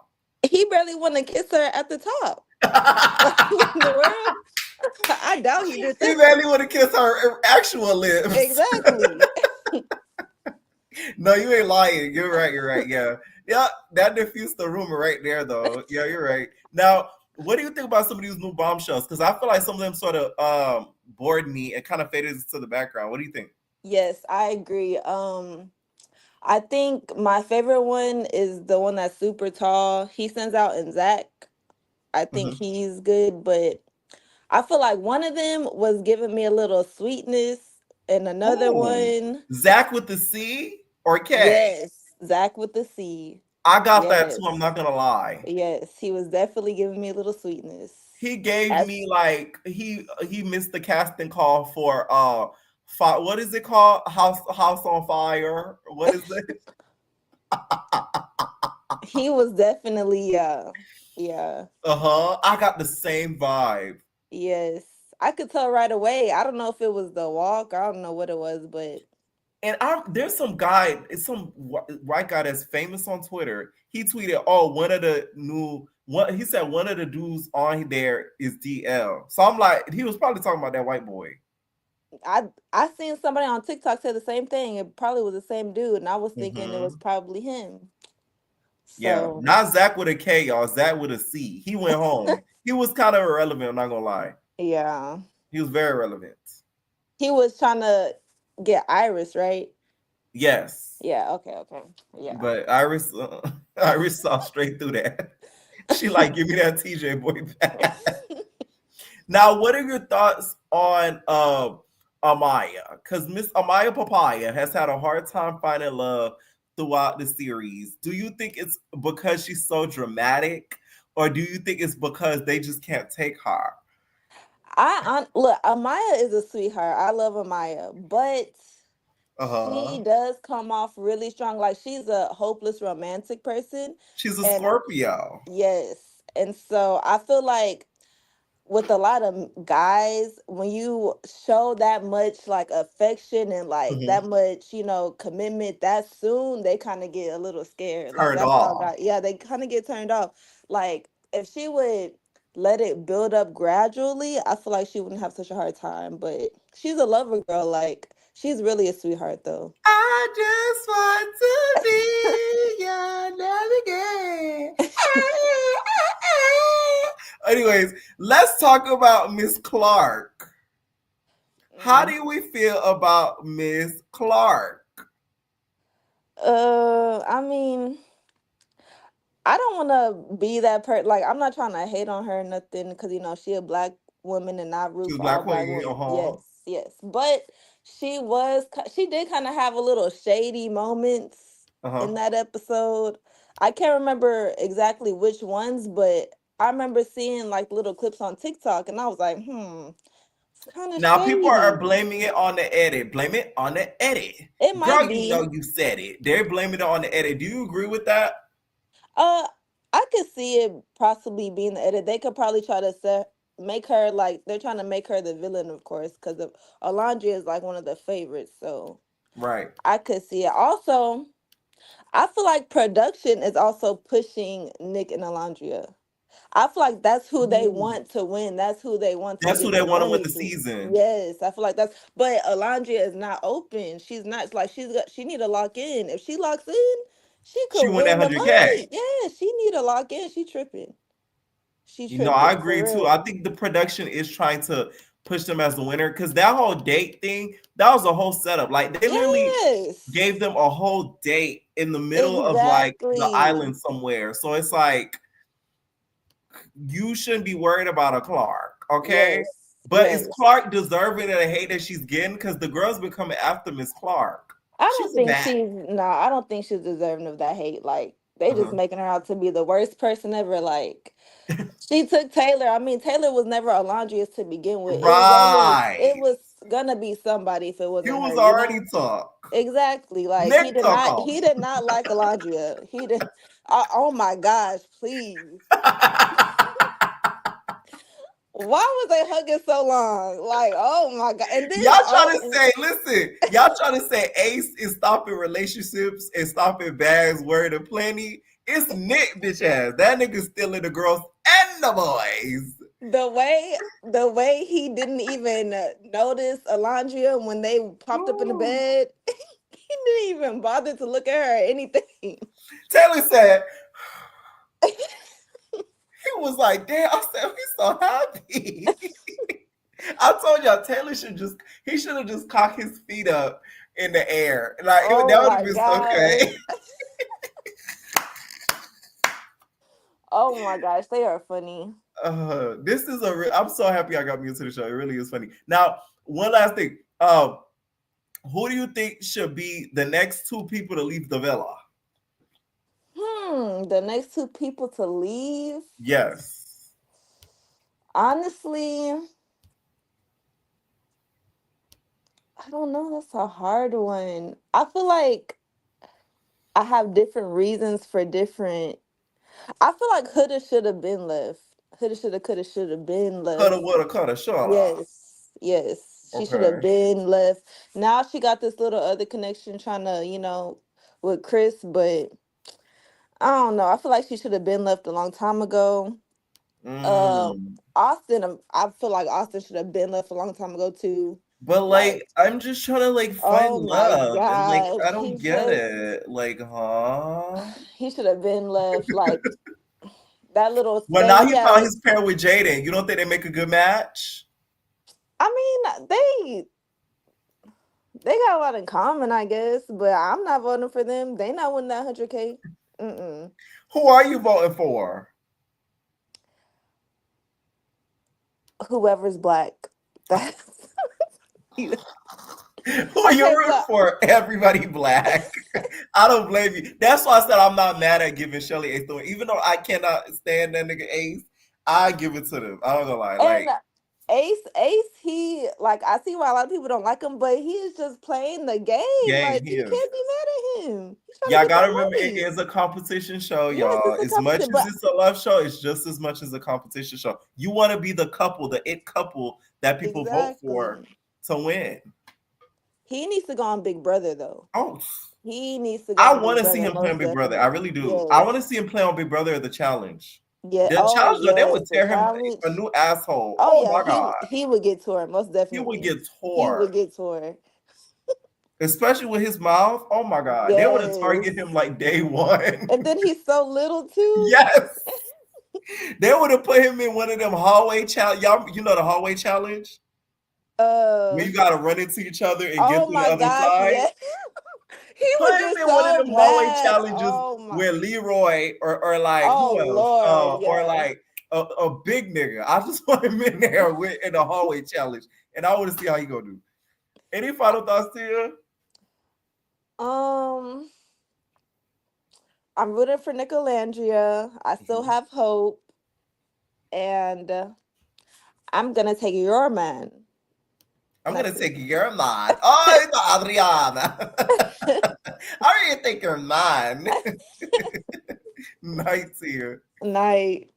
He barely want to kiss her at the top. Like, what in the world? I doubt he did He that. barely want to kiss her actual lips. Exactly. No, you ain't lying. You're right. You're right. Yeah, yeah. That diffused the rumor right there, though. Yeah, you're right. Now, what do you think about some of these new bombshells? Because I feel like some of them sort of bored me and kind of faded into the background. What do you think? Yes, I agree. I think my favorite one is the one that's super tall. He sends out in Zach. I think Mhm. he's good, but I feel like one of them was giving me a little sweetness, and another Ooh, one, Zach with the C or K? yes, Zach with the C. I got that too. Yes. I'm not gonna lie. Yes, he was definitely giving me a little sweetness. He gave As me like he missed the casting call for what is it called? House on Fire. What is it? he was definitely yeah. I got the same vibe. Yes. I could tell right away. I don't know if it was the walk, I don't know what it was, but And there's some guy, it's some white guy that's famous on Twitter. He tweeted, "Oh, he said one of the dudes on there is DL." So I'm like, he was probably talking about that white boy. I seen somebody on TikTok say the same thing. It probably was the same dude, and I was thinking it was Hmm. probably him. Yeah, So not Zach with a K, y'all. Zach with a C. He went home. He was kind of irrelevant. I'm not gonna lie. yeah. He was very relevant. He was trying to get Iris, right? Yes, Yeah, okay. Yeah. but Iris, Iris saw straight through that. She like, give me that TJ boy back. Now, what are your thoughts on Amaya? Because Miss Amaya Papaya has had a hard time finding love throughout the series. Do you think it's because she's so dramatic, or do you think it's because they just can't take her? Look, Amaya is a sweetheart. I love Amaya, but she Uh-huh. does come off really strong. Like, she's a hopeless romantic person. She's a And Scorpio. yes. And so I feel like with a lot of guys, when you show that much like affection and like that Mhm. much, commitment that soon, they kind of get a little scared. Like, Turned that's how off. guys, yeah, they kind of get turned off. Like, if she would let it build up gradually, I feel like she wouldn't have such a hard time. But she's a lover girl. Like, she's really a sweetheart though. I just want to be your navigator. Anyways, let's talk about Miss Clark. How do we feel about Miss Clark? I mean, I don't want to be that person. Like, I'm not trying to hate on her or nothing because she a black woman and I root She's for all Black black Queen, women. Yes, uh-huh. yes. But she did kind of have a little shady moments Uh-huh. in that episode. I can't remember exactly which ones, but I remember seeing like little clips on TikTok, and I was like, it's kind of Now people are shady. blaming it on the edit. Blame it on the edit. It might Girl, you be. know you said it. They're blaming it on the edit. Do you agree with that? Uh, I could see it possibly being the edit. They could probably try to make her like they're trying to make her the villain, of course, because of Alundrea is like one of the favorites. So Right. I could see it. Also, I feel like production is also pushing Nick and Alundrea. I feel like that's who they want to win. That's who they want to That's who get they the want to win money. the season. Yes, I feel like that's. But Alundrea is not open. She's not. It's like she need to lock in. If she locks in, she She could won that win the 100K. money. Yeah, she need to lock in. She tripping. She I tripping for agree too. I real. think the production is trying to push them as the winner because that whole date thing, that was a whole setup. Like they literally Yes, gave them a whole date in the middle of like the exactly. island somewhere. So it's like you shouldn't be worried about a Clark, okay? Yes, But is yes. Clark deserving of the hate that she's getting? Because the girls been coming after Miss Clark. I She's don't a think bad. she's no. I don't think she's deserving of that hate. Like they just Uh-huh. making her out to be the worst person ever. Like she took Taylor. I mean, Taylor was never Alondria's to begin with. It Right. was gonna be somebody if it He wasn't was her. already talk. Exactly. Like Nick talk off. he did not like Alondria. He did. Oh my gosh! Please. Why was they hugging so long? Like, oh my god! And then, Y'all trying to say, listen, y'all trying to say Ace is stopping relationships and stopping bags, word of plenty. It's Nick, bitch ass. That nigga's stealing the girls and the boys. the way he didn't even notice Alondria when they popped up in the bed, he didn't even bother to look at her or anything. Taylor said, he was like, damn, I said, he's so happy. I told y'all Taylor he should have just cocked his feet up in the air. Like Oh that would have my been so gosh. okay. Oh my gosh, they are funny. This is I'm so happy I got me into the show. It really is funny. Now, one last thing. Who do you think should be the next two people to leave the villa? The next two people to leave. Yes. Honestly, I don't know. That's a hard one. I feel like I have different reasons for different. I feel like Huda should have been left. Huda shoulda, coulda, should have been left. Coulda, woulda, coulda, shoulda. Yes, yes. She should have Okay. been left. Now she got this little other connection trying to, with Chris, but I don't know. I feel like she should have been left a long time ago. Austin, I feel like Austin should have been left a long time ago too. But Like, I'm just trying to find oh my love, and gosh, I don't get it. Huh? he should have been left. Like that little Well, now space he he found had. his pair with Jaden. You don't think they make a good match? I mean, they got a lot in common, I guess, but I'm not voting for them. They not winning that 100K. Who are you voting for? Whoever's black. That's Who are you rooting for? Everybody black. I don't blame you. That's why I said I'm not mad at giving Shelly Ace the win. Even though I cannot stand that nigga Ace, I give it to them. I don't gonna lie. And Ace, he I see why a lot of people don't like him, but he is just playing the game. Gang, Like he you is. can't be mad at him. He's trying Y'all to get gotta that remember it money. is a competition show, Yes, y'all. it's a As much competition, as it's a love show, it's just as much as a competition show. You want to be the couple, the it couple that people vote for to win. He needs to go on Big Brother though. Oh, he needs to go I on want Big to see Brother, him play on most Big Brother. I definitely. really do. I Yes. want to see him play on Big Brother or the challenge. Yeah. The Oh challenge, they yes, would the tear him challenge. a new asshole. Oh Oh yeah, my god, he would get tore, most definitely. he would get He would tore, get tore. especially with his mouth. Oh my god, they would have Yes. targeted him like day one. And then he's so little too. Yes. They would have put him in one of them hallway challenge. Y'all, you know the hallway challenge where you gotta run into each other and get Oh to the my other gosh, side. yes. He Put would him get in one of so them hallway mad. challenges Oh my. where Leroy or like Oh who else? Lord, Or yes. like a big nigga. I just want him in there in the hallway challenge, and I want to see how he gonna do. Any final thoughts, Tia? I'm rooting for Nicolandria. I still have hope, and I'm gonna take your man. I'm gonna take your man. Oh, it's Adriana. I really think you're mine. Night Tia. Night.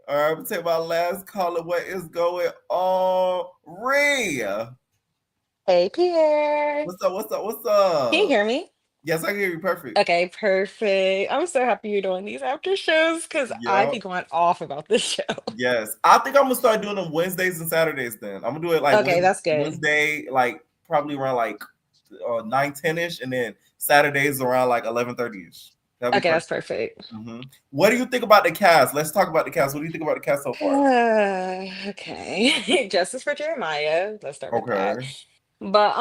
All right, I'm gonna take my last caller. What is going on? Rhea. Hey, Pierre. What's up? What's up? What's Can you up? hear me? Yes, I can hear you perfect. Okay, perfect. I'm so happy you're doing these after shows because I Yeah. be going off about this show. Yes. I think I'm gonna start doing them Wednesdays and Saturdays then. I'm gonna do it like Okay, that's good. Wednesday, like probably around like 9, 10-ish, and then Saturdays around like 11:30-ish. That'd be Okay, that's perfect. perfect. What do you think about the cast? Let's talk about the cast. What do you think about the cast so far? Okay. Justice for Jeremiah. Let's start with that. Okay. But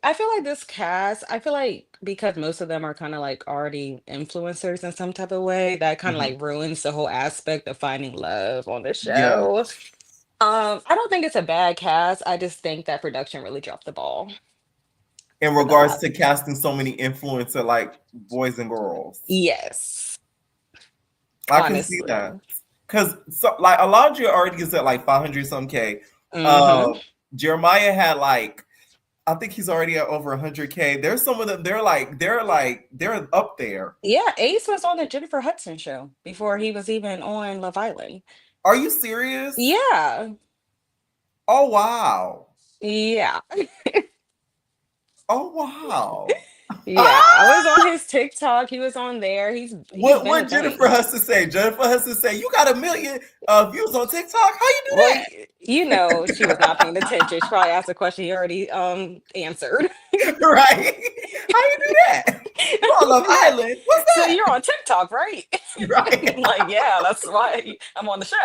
I feel like this cast, I feel like because most of them are kind of like already influencers in some type of way, that kind of like ruins the whole aspect of finding love on the Yeah. show. I don't think it's a bad cast. I just think that production really dropped the ball. In regards to casting so many influencer like boys and girls. Yes. I can see that. Because so, like Alundrea already is at like 500 some K. Jeremiah had like, I think he's already at over 100K. There's some of them, they're up there. Yeah, Ace was on the Jennifer Hudson show before he was even on Love Island. Are you serious? Yeah. Oh wow. Yeah. Oh wow. Yeah, I was on his TikTok. He was on there. What Jennifer Hudson say? Jennifer Hudson say, you got 1 million views on TikTok? How you do that? You know she was not paying attention. She probably asked a question he already answered. Right. How you do that? You're on Love Island. What's that? So you're on TikTok, right? Right. Like, yeah, that's why I'm on the show.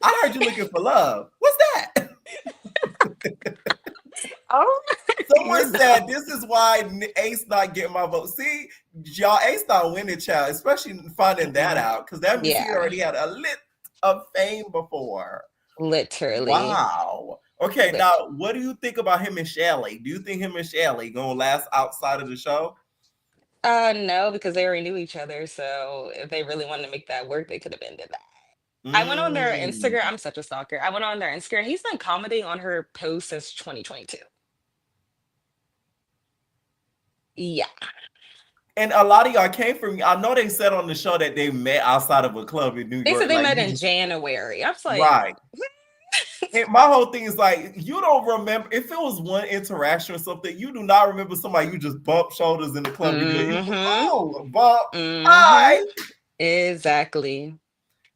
I heard you looking for love. What's that? Oh, someone said this is why Ace not getting my vote. See, y'all, Ace not winning, child, especially finding that out because that means he already had a lit of fame before. Literally. Wow. Okay, now what do you think about him and Shelly? Do you think him and Shelly gonna last outside of the show? No, because they already knew each other. So if they really wanted to make that work, they could have ended that. I went on their Instagram. I'm such a stalker. I went on their Instagram. He's been commenting on her post since 2022. Yeah. And a lot of y'all came from. I know they said on the show that they met outside of a club in New York. They said they met in January. I was like, right. And my whole thing is like, you don't remember if it was one interaction or something. You do not remember somebody you just bump shoulders in the club. Bump. Hi. Exactly.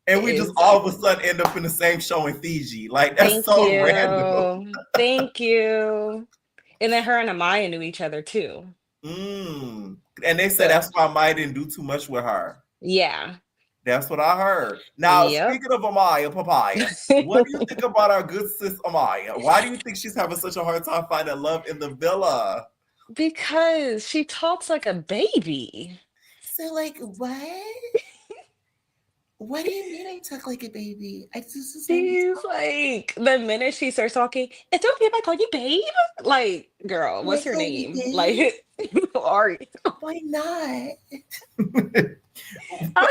And we just all of a sudden end up in the same show in Fiji. Like that's random. Thank you. And then her and Amaya knew each other too. And they said that's why Amaya didn't do too much with her. Yeah. That's what I heard. Now, speaking of Amaya, Papaya, what do you think about our good sis Amaya? Why do you think she's having such a hard time finding love in the villa? Because she talks like a baby. So, like, what? What do you mean I talk like a baby? She's like, the minute she starts talking, it's okay if I call you babe? Like, girl, what's your name? Like, who are you? Why not?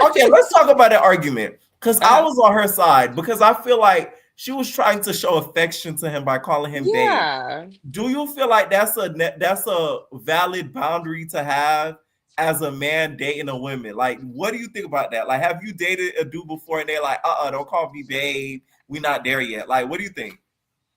Okay, let's talk about that argument. Because I was on her side. Because I feel like she was trying to show affection to him by calling him babe. Do you feel like that's a valid boundary to have as a man dating a woman? Like, what do you think about that? Like, have you dated a dude before and they're like, don't call me babe, we're not there yet? Like, what do you think?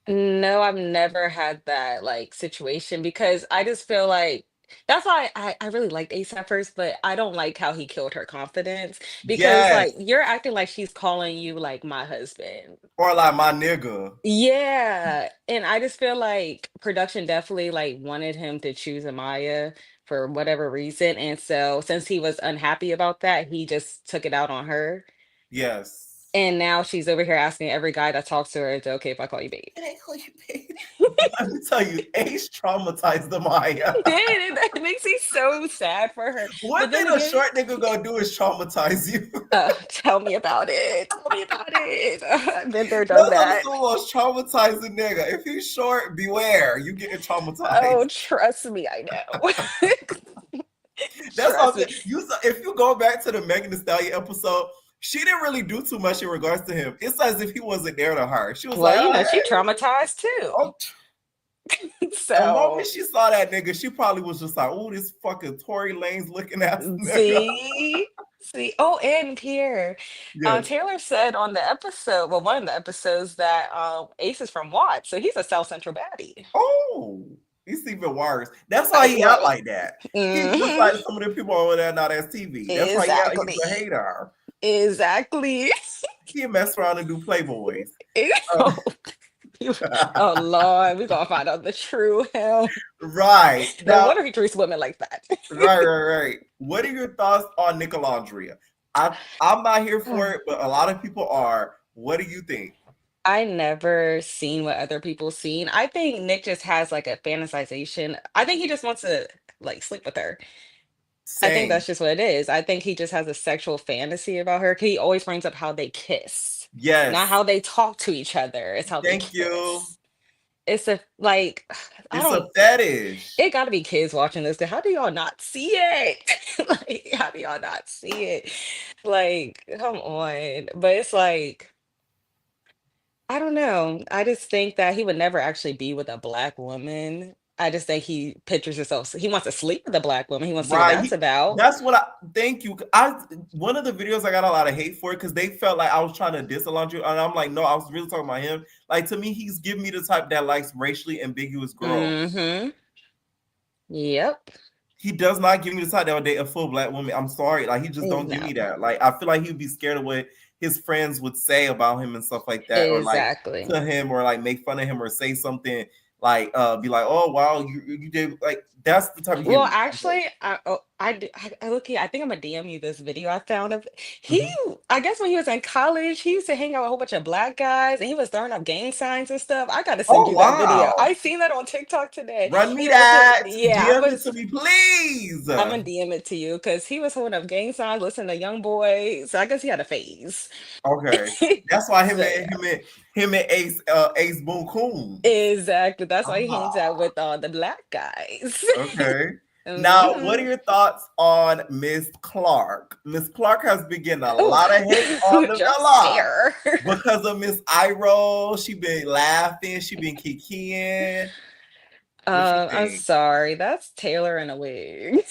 No, I've never had that like situation because I just feel like that's why I really liked Ace at first, but I don't like how he killed her confidence because like you're acting like she's calling you like my husband or like my nigga. Yeah, and I just feel like production definitely like wanted him to choose Amaya for whatever reason, and so since he was unhappy about that, he just took it out on her. Yes. And now she's over here asking every guy that talks to her, is it okay if I call you babe? It ain't call you babe. Let me tell you, Ace traumatized Amaya. He did, and that makes me so sad for her. One thing a short nigga gonna do is traumatize you. Tell me about it. Tell me about it. I've been there, That's done that. the most traumatizing nigga. If he's short, beware. You getting traumatized. Oh, trust me, I know. That's all. If you go back to the Megan Thee Stallion episode, she didn't really do too much in regards to him. It's as if he wasn't there to her. She was like, she traumatized too. Oh. So the moment she saw that nigga, she probably was just like, "Oh, this fucking Tory Lanez looking ass nigga." See. Oh, and Pierre, Taylor said on the episode, well, one of the episodes, that Ace is from Watts, so he's a South Central baddie. Oh, he's even worse. That's why he out like that. He's just like some of the people over there now that's TV. That's why he's a hater. Exactly. He mess around and do Playboys. Oh Lord, we're gonna find out the true him. Right. No wonder he treats women like that. Right. What are your thoughts on Alundrea? I'm not here for it, but a lot of people are. What do you think? I never seen what other people seen. I think Nick just has like a fantasization. I think he just wants to like sleep with her. Same. I think that's just what it is. I think he just has a sexual fantasy about her. He always brings up how they kiss. Yes. Not how they talk to each other. It's how they kiss. Thank you. It's a fetish. It got to be kids watching this. How do y'all not see it? Like, how do y'all not see it? Like, come on. But it's like, I don't know. I just think that he would never actually be with a Black woman. I just think he pictures himself. He wants to sleep with a Black woman. He wants to see what that's about. That's what thank you. One of the videos I got a lot of hate for it because they felt like I was trying to diss Alundrea, and I'm like, no, I was really talking about him. Like, to me, he's giving me the type that likes racially ambiguous girls. Mm-hmm. Yep. He does not give me the type that would date a full Black woman. I'm sorry. Like, he just don't give me that. Like, I feel like he'd be scared of what his friends would say about him and stuff like that. Exactly. Or like to him, or like make fun of him or say something like be like, oh wow, you did, like, that's the type of. Well, actually, I look here. I think I'm gonna DM you this video I found of he. I guess when he was in college, he used to hang out with a whole bunch of Black guys, and he was throwing up gang signs and stuff. I gotta send you that video. I seen that on TikTok today. Run me that. Yeah, DM it to me, please. I'm gonna DM it to you because he was holding up gang signs, listening to Young Boy. So I guess he had a phase. Okay, that's why him and Ace Boon Coon. Exactly. That's why he hangs out with the Black guys. Okay. Now, what are your thoughts on Miss Clark? Miss Clark has been getting a lot of hate on the vlog because of Miss Iro. She been laughing. She been kikiing. I'm sorry. That's Taylor in a wig.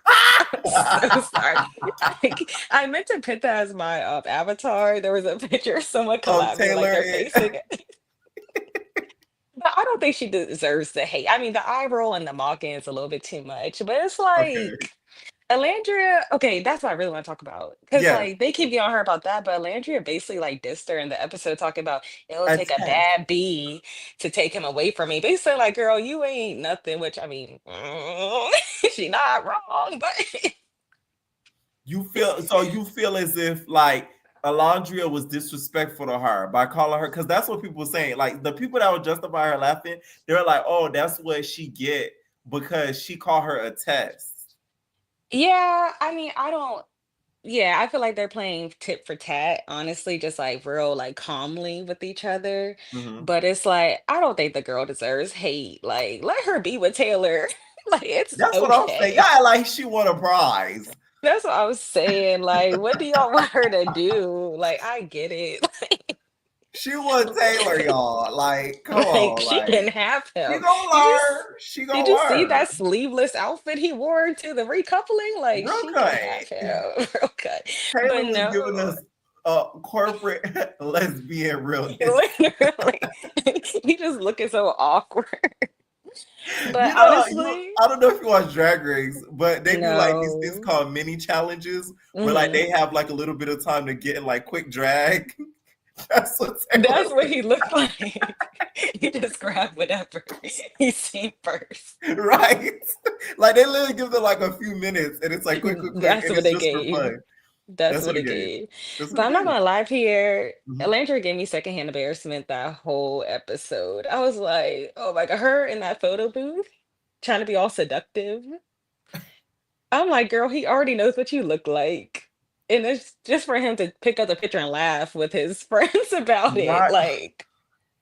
I'm so sorry. I meant to put that as my avatar. There was a picture of someone collabing like they're facing it. But I don't think she deserves the hate. I mean, the eye roll and the mocking is a little bit too much. But it's like Alundrea. Okay, that's what I really want to talk about because like they keep getting on her about that, but Alundrea basically like dissed her in the episode talking about it'll take a bad B to take him away from me. Basically, like, girl, you ain't nothing. Which I mean, she not wrong, but you feel as if like Alundrea was disrespectful to her by calling her, because that's what people were saying. Like, the people that would justify her laughing, they're like, oh, that's what she get because she called her a test. Yeah, I mean, I feel like they're playing tit for tat, honestly, just like real like calmly with each other. But it's like, I don't think the girl deserves hate. Like, let her be with Taylor. Like, that's what I'm saying. Yeah, like she won a prize. That's what I was saying. Like, what do y'all want her to do? Like, I get it. She won Taylor, y'all. Like, come on. She can have him. She gonna learn. She gonna Did you learn. see that sleeveless outfit he wore to the recoupling? Like, she can have him. Real cut. Taylor was giving us a corporate lesbian realness. Literally. He just looking so awkward. But honestly, I don't know if you watch Drag Race, but they do like these things called mini challenges where like they have like a little bit of time to get in like quick drag. That's what he looked like. He just grabbed whatever he seen first. Right. Like they literally give them like a few minutes and it's like quick. That's and what they just for gave. fun. That's what it gave. That's what But it I'm not gave. gonna lie here. Mhm. Alandra gave me secondhand embarrassment that whole episode. I was like, oh my god, her in that photo booth trying to be all seductive. I'm like, girl, he already knows what you look like. And it's just for him to pick up the picture and laugh with his friends about it. Right. Like,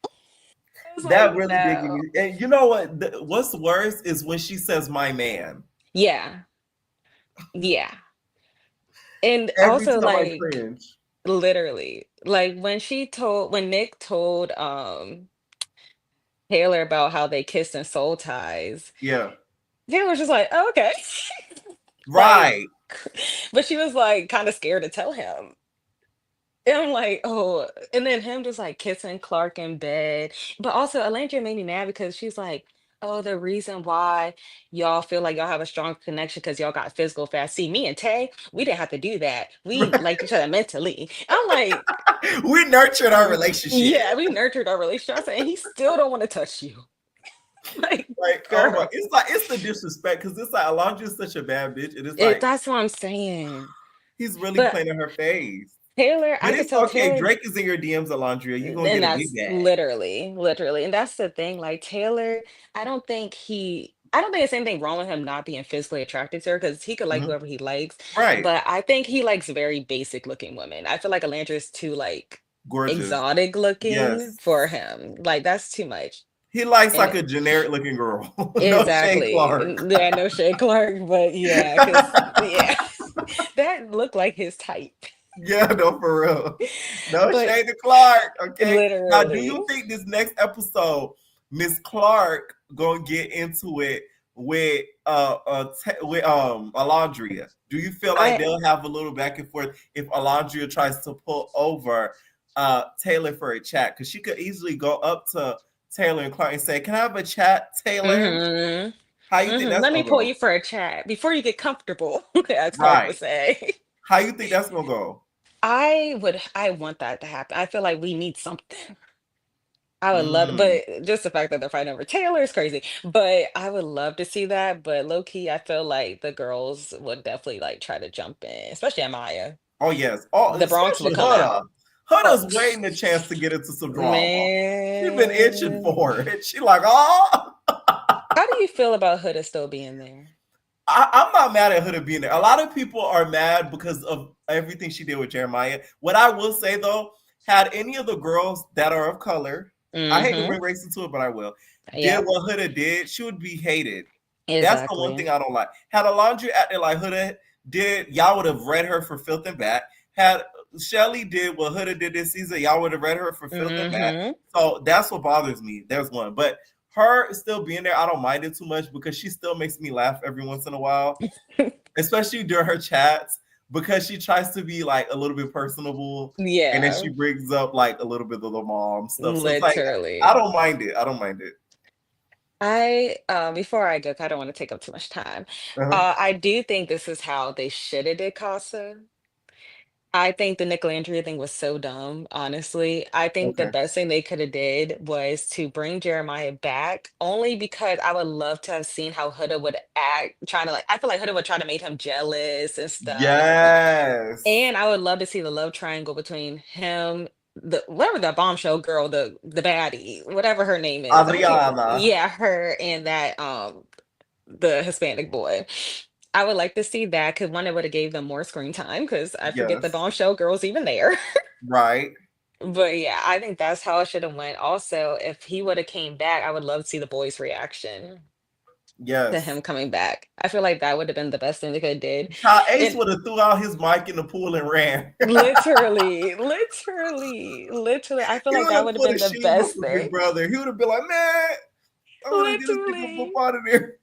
I was That like, really did give no. me. And you know what? What's worse is when she says "my man." Yeah. Yeah. And Every also time I like cringe. literally, like when Nick told Taylor about how they kissed in soul ties, Yeah. Taylor was just like, oh, okay. Like, Right. but she was like kind of scared to tell him. And I'm like, oh, and then him just like kissing Clark in bed. But also, Alandria made me mad because she's like, oh, the reason why y'all feel like y'all have a strong connection because y'all got physical fast. See, me and Tay, we didn't have to do that. We liked each other mentally. I'm like, We nurtured our relationship. yeah, we nurtured our relationship. I said, and he still don't want to touch you. Like, Like, oh my, girl. it's the disrespect because it's like Alondra is such a bad bitch. And it's like That's what I'm saying. he's really But playing in her face. Taylor, But I could it's tell okay. Taylor. Drake is in your DMs, Alondria. You're gonna And get a big that's bag. literally. And that's the thing. Like Taylor, I don't think there's anything wrong with him not being physically attracted to her because he could like Mhm. whoever he likes. Right. But I think he likes very basic looking women. I feel like Alandra is too like Gorgeous. exotic looking Yes. for him. Like that's too much. He likes And like a generic looking girl. No Shane exactly. Clark. Yeah, no shade Clark, but yeah, because yeah, that looked like his type. Yeah, no, for real. No But shade to Clark. Okay. Now, do literally. you think this next episode, Miss Clark gonna get into it with Alondria? Do you feel like I they'll have a little back and forth if Alondria tries to pull over Taylor for a chat? Because she could easily go up to Taylor and Clark and say, "Can I have a chat, Taylor?" hmm How you think that's Let me gonna pull go? you for a chat before you get comfortable, as Clark would Right. say. How you think that's gonna go? I want that to happen. I feel like we need something. I would love, Mm. but just the fact that they're fighting over Taylor is crazy. But I would love to see that. But low key, I feel like the girls would definitely like try to jump in, especially Amaya. Oh yes. Oh, The Bronx will especially come Huda. out. Oh, Huda's waiting a chance to get into some drama. She's been itching man. for it. She like, oh. How do you feel about Huda still being there? I'm not mad at Huda being there. A lot of people are mad because of everything she did with Jeremiah. What I will say though, had any of the girls that are of color, I hate to Mm-hmm. bring race into it, but I will, did Yep. what Huda did, she would be hated. That's the one Exactly. thing I don't like. Had Alondra acted like Huda did, y'all would have read her for filth and bat. Had Shelly did what Huda did this season, y'all would have read her for filth and bat. Mm-hmm. So that's what bothers me. There's one. But her still being there, I don't mind it too much because she still makes me laugh every once in a while, especially during her chats because she tries to be like a little bit personable and then Yeah. she brings up like a little bit of the mom stuff. So it's like, I Literally. don't mind it. I don't mind it. I before I go, 'cause I don't want to take up too much time. Uh-huh. I do think this is how they should have did Casa. I think the Nicolandria thing was so dumb, honestly. I think the Okay. best thing they could have did was to bring Jeremiah back, only because I would love to have seen how Huda would act, trying to like I feel like Huda would try to make him jealous and stuff. Yes. And I would love to see the love triangle between him, the whatever the bombshell girl, the baddie, whatever her name is. I can't. Adriana. Yeah, her and that the Hispanic boy. I would like to see that because one, it would have gave them more screen time because I forget the Yes. bombshell girl's even there. Right. But yeah, I think that's how it should have went. Also, if he would have came back, I would love to see the boys' reaction to Yes. him coming back. I feel like that would have been the best thing they could have did. Child Ace And would have threw out his mic in the pool and ran. literally, I feel He like would that have would have put a been the shield up best for Big thing. Brother. He would have been like, man, I want to get this nigga Literally. up out of there.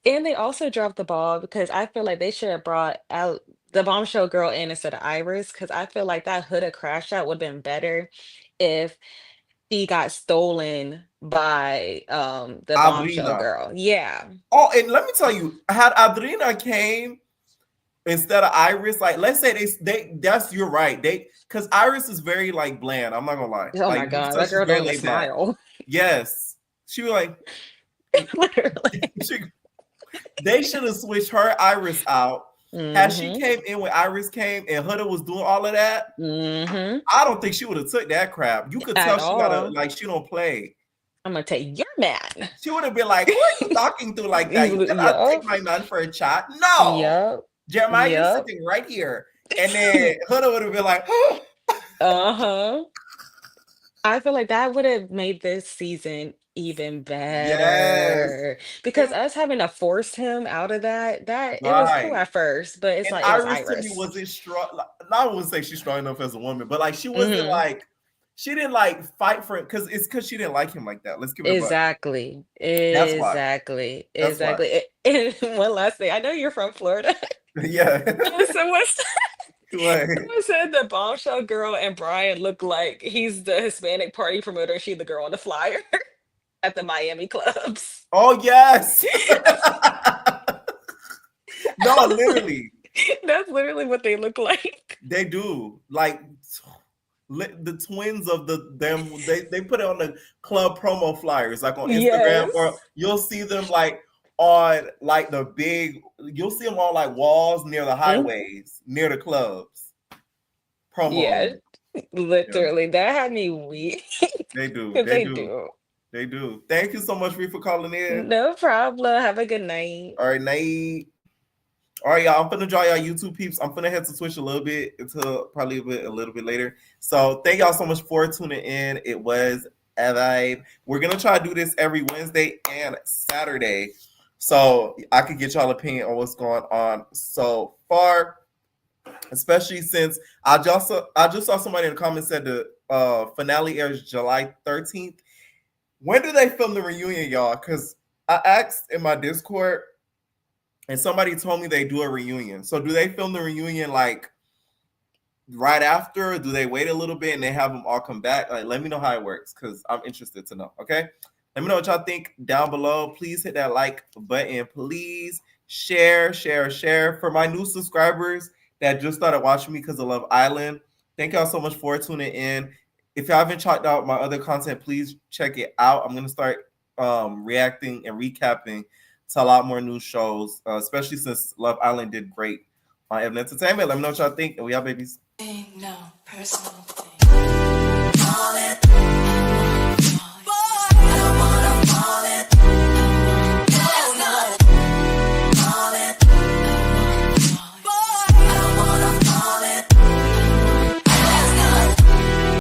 And they also dropped the ball because I feel like they should have brought out the bombshell girl in instead of Iris because I feel like that Huda crash out would have been better if she got stolen by the bombshell Adrina. girl. Yeah. Oh, and let me tell you, had Adrina came instead of Iris, like let's say they that's you're right. They because Iris is very like bland. I'm not gonna lie. Oh Like my you can god, tell that she's girl very don't even laid back. smile. Yes. She was like Literally. she, they should have switched her Iris out Had she came in when Iris came and Huda was doing all of that, I don't think she would have took that crap. You could tell she got she don't play. I'm gonna take your man. She would have been like, "Who are you talking to like that? You cannot take my man for a chat." No. Jeremiah, you're sitting right here. And then Huda would have been like, I feel like that would have made this season even better. Because us having to force him out of that it was cool at first, but it's and like it was Iris to me wasn't strong. I wouldn't say she's strong enough as a woman, but like she wasn't like she didn't like fight for it because she didn't like him like that. Let's give it exactly. That's why. Exactly. And one last thing. I know you're from Florida. Yeah. Someone said the bombshell girl and Brian look like he's the Hispanic party promoter, she the girl on the flyer at the Miami clubs. Oh yes. No, literally. That's literally what they look like. They do. Like the twins of them. They put it on the club promo flyers, like on Instagram, or you'll see them like on like the big. You'll see them on like walls near the highways, near the clubs. Promo. Yeah, literally. That had me weak. They do. They do. They do. Thank you so much, Ree, for calling in. No problem. Have a good night. All right, night. All right, y'all. I'm gonna draw y'all YouTube peeps. I'm gonna head to Twitch a little bit until probably a little bit later. So thank y'all so much for tuning in. It was a vibe. We're gonna try to do this every Wednesday and Saturday, so I could get y'all opinion on what's going on so far. Especially since I just saw somebody in the comments said the finale airs July 13th. When do they film the reunion, y'all? Because I asked in my Discord. And somebody told me they do a reunion. So do they film the reunion like right after? Or do they wait a little bit and they have them all come back? Like, let me know how it works because I'm interested to know. Okay. Let me know what y'all think down below. Please hit that like button. Please share. For my new subscribers that just started watching me because of Love Island, thank y'all so much for tuning in. If y'all haven't checked out my other content, please check it out. I'm going to start reacting and recapping to a lot more new shows, especially since Love Island did great on Evan Entertainment. Let me know what y'all think. And we are babies. No personal